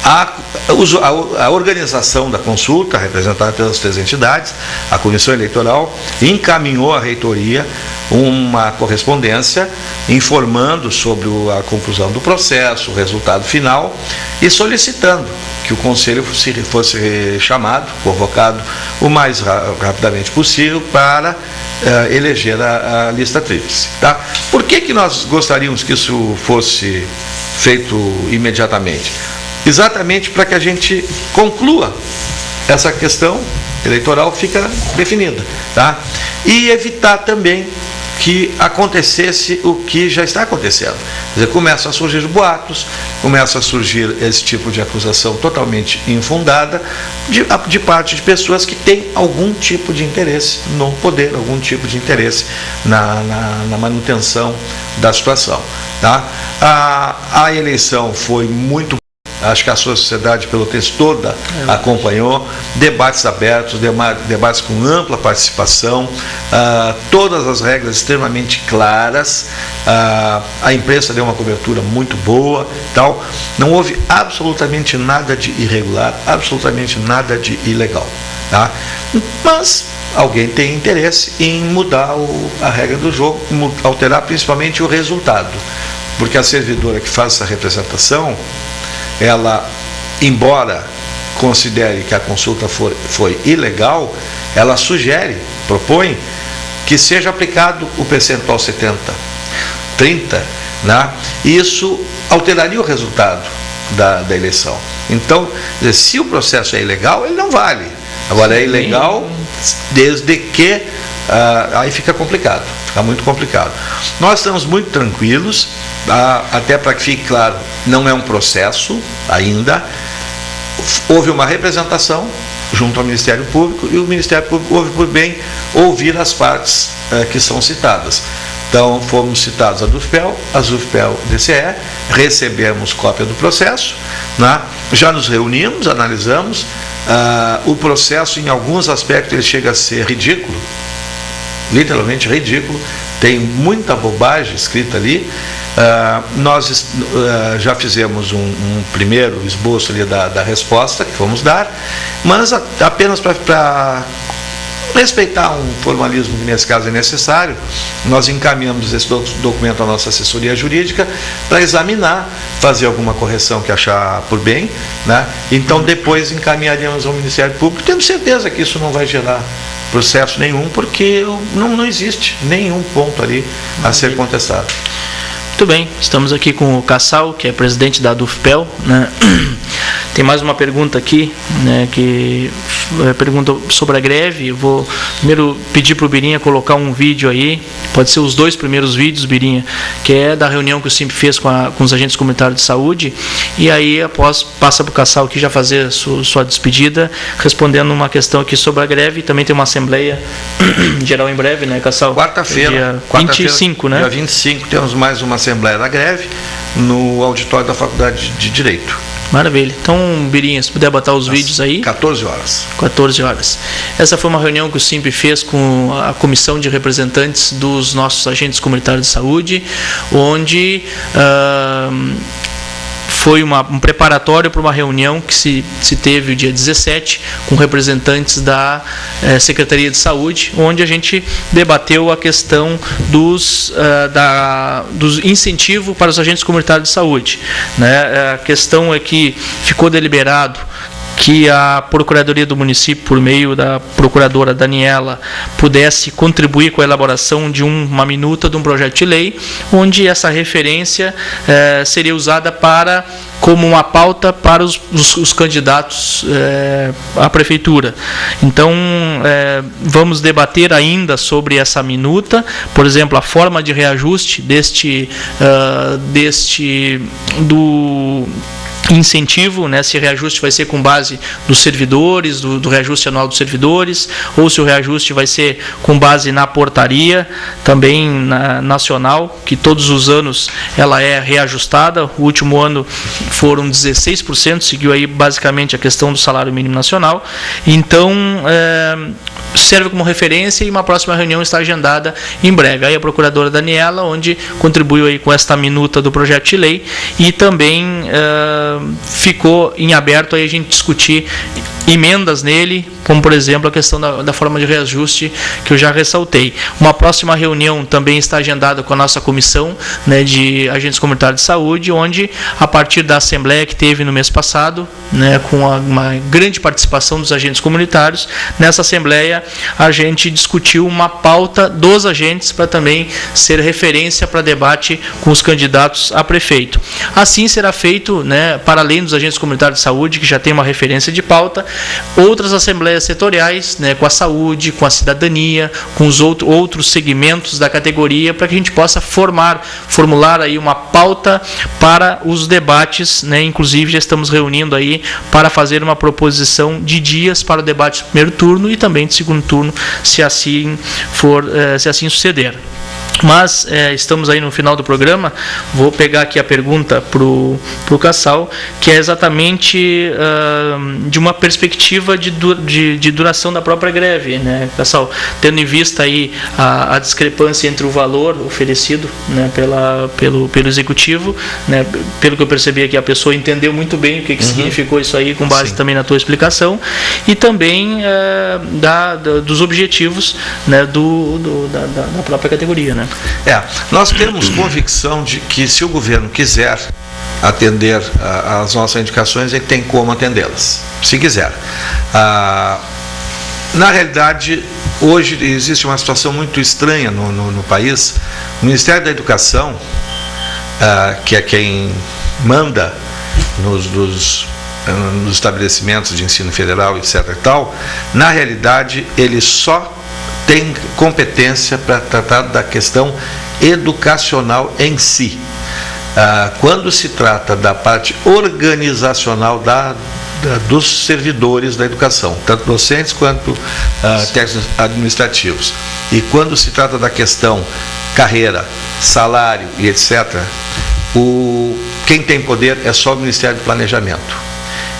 A organização da consulta, representada pelas 3 entidades, a Comissão Eleitoral, encaminhou à reitoria uma correspondência informando sobre a conclusão do processo, o resultado final, e solicitando que o Conselho fosse chamado, convocado o mais rapidamente possível para eleger a lista tríplice. Tá? Por que nós gostaríamos que isso fosse feito imediatamente? Exatamente para que a gente conclua essa questão eleitoral, fica definida. Tá? E evitar também que acontecesse o que já está acontecendo. Quer dizer, começam a surgir boatos, começa a surgir esse tipo de acusação totalmente infundada de parte de pessoas que têm algum tipo de interesse no poder, algum tipo de interesse na manutenção da situação. Tá? A eleição foi muito... Acho que a sociedade pelotense toda acompanhou, debates abertos, debates com ampla participação, todas as regras extremamente claras, a imprensa deu uma cobertura muito boa, tal. Não houve absolutamente nada de irregular, absolutamente nada de ilegal. Tá? Mas alguém tem interesse em mudar a regra do jogo, alterar principalmente o resultado, porque a servidora que faz essa representação, ela, embora considere que a consulta foi ilegal, ela propõe que seja aplicado o percentual 70-30, né? Isso alteraria o resultado da eleição. Então, se o processo é ilegal, ele não vale. Agora, é ilegal desde que... aí fica complicado, fica muito complicado. Nós estamos muito tranquilos, até para que fique claro, não é um processo ainda. Houve uma representação junto ao Ministério Público e o Ministério Público houve por bem ouvir as partes que são citadas. Então, fomos citados a DUFPEL, a ZUFPEL DCE, recebemos cópia do processo, né? Já nos reunimos, analisamos. O processo, em alguns aspectos, ele chega a ser ridículo, literalmente ridículo, tem muita bobagem escrita ali. Nós já fizemos um primeiro esboço ali da resposta que vamos dar, mas apenas para respeitar um formalismo que nesse caso é necessário, nós encaminhamos esse documento à nossa assessoria jurídica para examinar, fazer alguma correção que achar por bem, né? Então depois encaminharíamos ao Ministério Público, tendo certeza que isso não vai gerar processo nenhum, porque não existe nenhum ponto ali a ser contestado. Muito bem, estamos aqui com o Cassal, que é presidente da DUFPEL, né? Tem mais uma pergunta aqui, né, que pergunta sobre a greve. Eu vou primeiro pedir para o Birinha colocar um vídeo aí, pode ser os 2 primeiros vídeos, Birinha, que é da reunião que o SIMP fez com os agentes comunitários de saúde, e aí após passa para o Cassal aqui já fazer sua despedida, respondendo uma questão aqui sobre a greve. Também tem uma assembleia geral em breve, né, Cassal? Quarta-feira. Dia 25, né? Dia 25 temos mais uma assembleia da greve no auditório da Faculdade de Direito. Maravilha. Então, Birinha, se puder botar os vídeos aí. 14 horas. 14 horas. Essa foi uma reunião que o SIMP fez com a comissão de representantes dos nossos agentes comunitários de saúde, onde foi um preparatório para uma reunião que se teve o dia 17 com representantes da Secretaria de Saúde, onde a gente debateu a questão dos incentivos para os agentes comunitários de saúde, né? A questão é que ficou deliberado que a Procuradoria do Município, por meio da Procuradora Daniela, pudesse contribuir com a elaboração de uma minuta de um projeto de lei, onde essa referência seria usada como uma pauta para os candidatos à Prefeitura. Então, vamos debater ainda sobre essa minuta, por exemplo, a forma de reajuste do incentivo, né, se o reajuste vai ser com base nos servidores, do reajuste anual dos servidores, ou se o reajuste vai ser com base na portaria, também nacional, que todos os anos ela é reajustada. O último ano foram 16%, seguiu aí basicamente a questão do salário mínimo nacional. Então, serve como referência e uma próxima reunião está agendada em breve. Aí a Procuradora Daniela, onde contribuiu aí com esta minuta do projeto de lei, e também ficou em aberto aí a gente discutir emendas nele, como por exemplo a questão da forma de reajuste que eu já ressaltei. Uma próxima reunião também está agendada com a nossa comissão, né, de agentes comunitários de saúde, onde a partir da assembleia que teve no mês passado, né, com uma grande participação dos agentes comunitários, nessa assembleia a gente discutiu uma pauta dos agentes para também ser referência para debate com os candidatos a prefeito. Assim será feito, né, para além dos agentes comunitários de saúde, que já tem uma referência de pauta, outras assembleias setoriais, né, com a saúde, com a cidadania, com os outros segmentos da categoria, para que a gente possa formular aí uma pauta para os debates, né, inclusive já estamos reunindo aí para fazer uma proposição de dias para o debate de primeiro turno e também de segundo turno, se assim suceder. Mas estamos aí no final do programa. Vou pegar aqui a pergunta para o Cassal, que é exatamente de uma perspectiva de duração da própria greve, né, Cassal? Tendo em vista aí a discrepância entre o valor oferecido, né, pelo Executivo, né, pelo que eu percebi aqui, a pessoa entendeu muito bem o que significou isso aí, com base também na tua explicação, e também dos objetivos, né, da própria categoria, né? Nós temos convicção de que se o governo quiser atender às nossas indicações, ele tem como atendê-las, se quiser. Na realidade, hoje existe uma situação muito estranha no país. O Ministério da Educação, que é quem manda nos estabelecimentos de ensino federal, etc. e tal, na realidade, ele só tem competência para tratar da questão educacional em si. Quando se trata da parte organizacional dos servidores da educação, tanto docentes quanto técnicos administrativos, e quando se trata da questão carreira, salário e etc., quem tem poder é só o Ministério do Planejamento.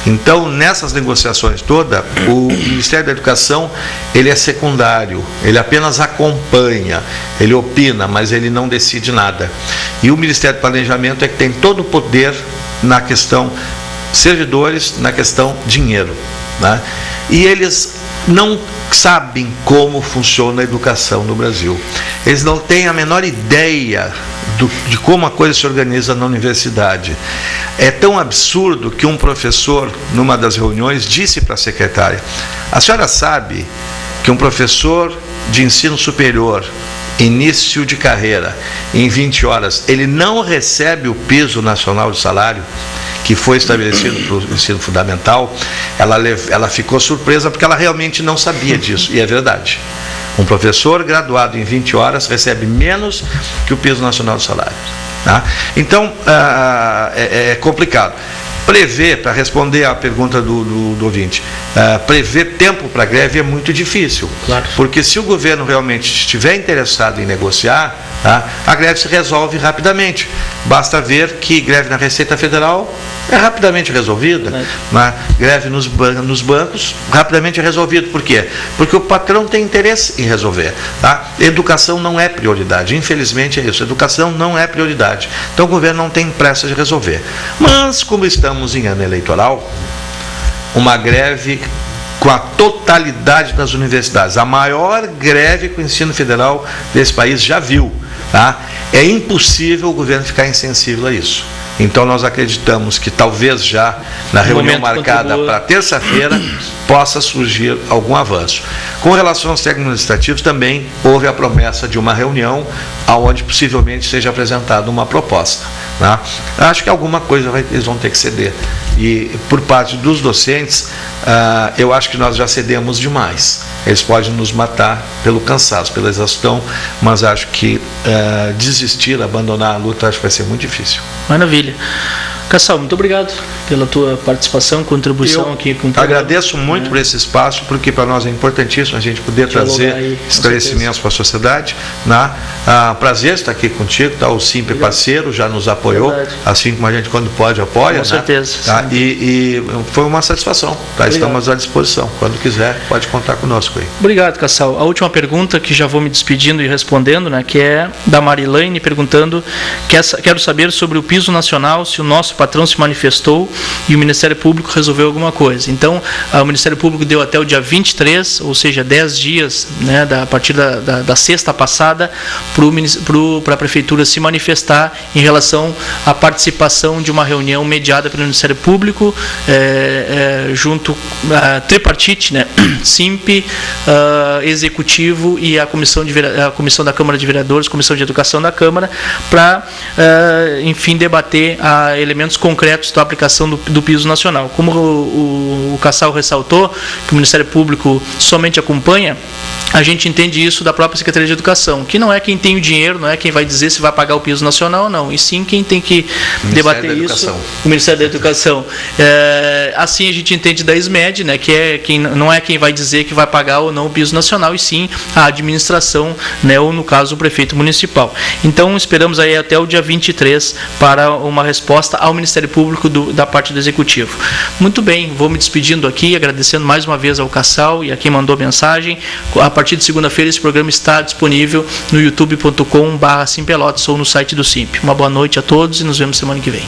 Então, nessas negociações todas, o Ministério da Educação, ele é secundário, ele apenas acompanha, ele opina, mas ele não decide nada. E o Ministério do Planejamento é que tem todo o poder na questão servidores, na questão dinheiro, né? E eles não sabem como funciona a educação no Brasil. Eles não têm a menor ideia de como a coisa se organiza na universidade. É tão absurdo que um professor, numa das reuniões, disse para a secretária: a senhora sabe que um professor de ensino superior, início de carreira, em 20 horas, ele não recebe o piso nacional de salário que foi estabelecido para o ensino fundamental? Ela ficou surpresa porque ela realmente não sabia disso, e é verdade. Um professor graduado em 20 horas recebe menos que o piso nacional de salário. Tá? Então, é complicado. Prever, para responder à pergunta do ouvinte, prever tempo para greve é muito difícil. Claro. Porque se o governo realmente estiver interessado em negociar, a greve se resolve rapidamente. Basta ver que greve na Receita Federal é rapidamente resolvida. Greve nos bancos, rapidamente é resolvido. Por quê? Porque o patrão tem interesse em resolver. Educação não é prioridade. Infelizmente é isso. Educação não é prioridade. Então o governo não tem pressa de resolver. Mas, como estamos em ano eleitoral, uma greve com a totalidade das universidades, a maior greve que o ensino federal desse país já viu, é impossível o governo ficar insensível a isso. Então nós acreditamos que talvez já na reunião marcada para terça-feira possa surgir algum avanço. Com relação aos técnicos administrativos, também houve a promessa de uma reunião onde possivelmente seja apresentada uma proposta. Acho que alguma coisa eles vão ter que ceder. E por parte dos docentes, eu acho que nós já cedemos demais. Eles podem nos matar pelo cansaço, pela exaustão, mas acho que desistir, abandonar a luta, acho que vai ser muito difícil. Maravilha. Cassal, muito obrigado pela tua participação, contribuição aqui com o programa. Agradeço muito por esse espaço, porque para nós é importantíssimo a gente poder trazer esclarecimentos para a sociedade. Prazer estar aqui contigo, o SIMP parceiro, já nos apoiou, assim como a gente quando pode apoia. Com certeza. E foi uma satisfação. Estamos à disposição. Quando quiser, pode contar conosco aí. Obrigado, Cassal. A última pergunta, que já vou me despedindo e respondendo, que é da Marilane, perguntando: quero saber sobre o piso nacional, se o nosso patrão se manifestou e o Ministério Público resolveu alguma coisa. Então, o Ministério Público deu até o dia 23, ou seja, 10 dias, a partir da sexta passada, para a Prefeitura se manifestar em relação à participação de uma reunião mediada pelo Ministério Público, junto à tripartite, SIMP, Executivo e a Comissão da Câmara de Vereadores, Comissão de Educação da Câmara, para, enfim, debater elementos concretos da aplicação do piso nacional. Como o Cassal ressaltou, que o Ministério Público somente acompanha, a gente entende isso da própria Secretaria de Educação, que não é quem tem o dinheiro, não é quem vai dizer se vai pagar o piso nacional ou não, e sim quem tem que debater isso, o Ministério da Educação. Assim a gente entende da SMED, que não é quem vai dizer que vai pagar ou não o piso nacional, e sim a administração, ou no caso o prefeito municipal. Então esperamos aí até o dia 23 para uma resposta ao Ministério Público da parte do Executivo. Muito bem, vou me despedindo aqui, agradecendo mais uma vez ao Cassal e a quem mandou mensagem. A partir de segunda-feira esse programa está disponível no youtube.com/simpelotas ou no site do SIMP. Uma boa noite a todos e nos vemos semana que vem.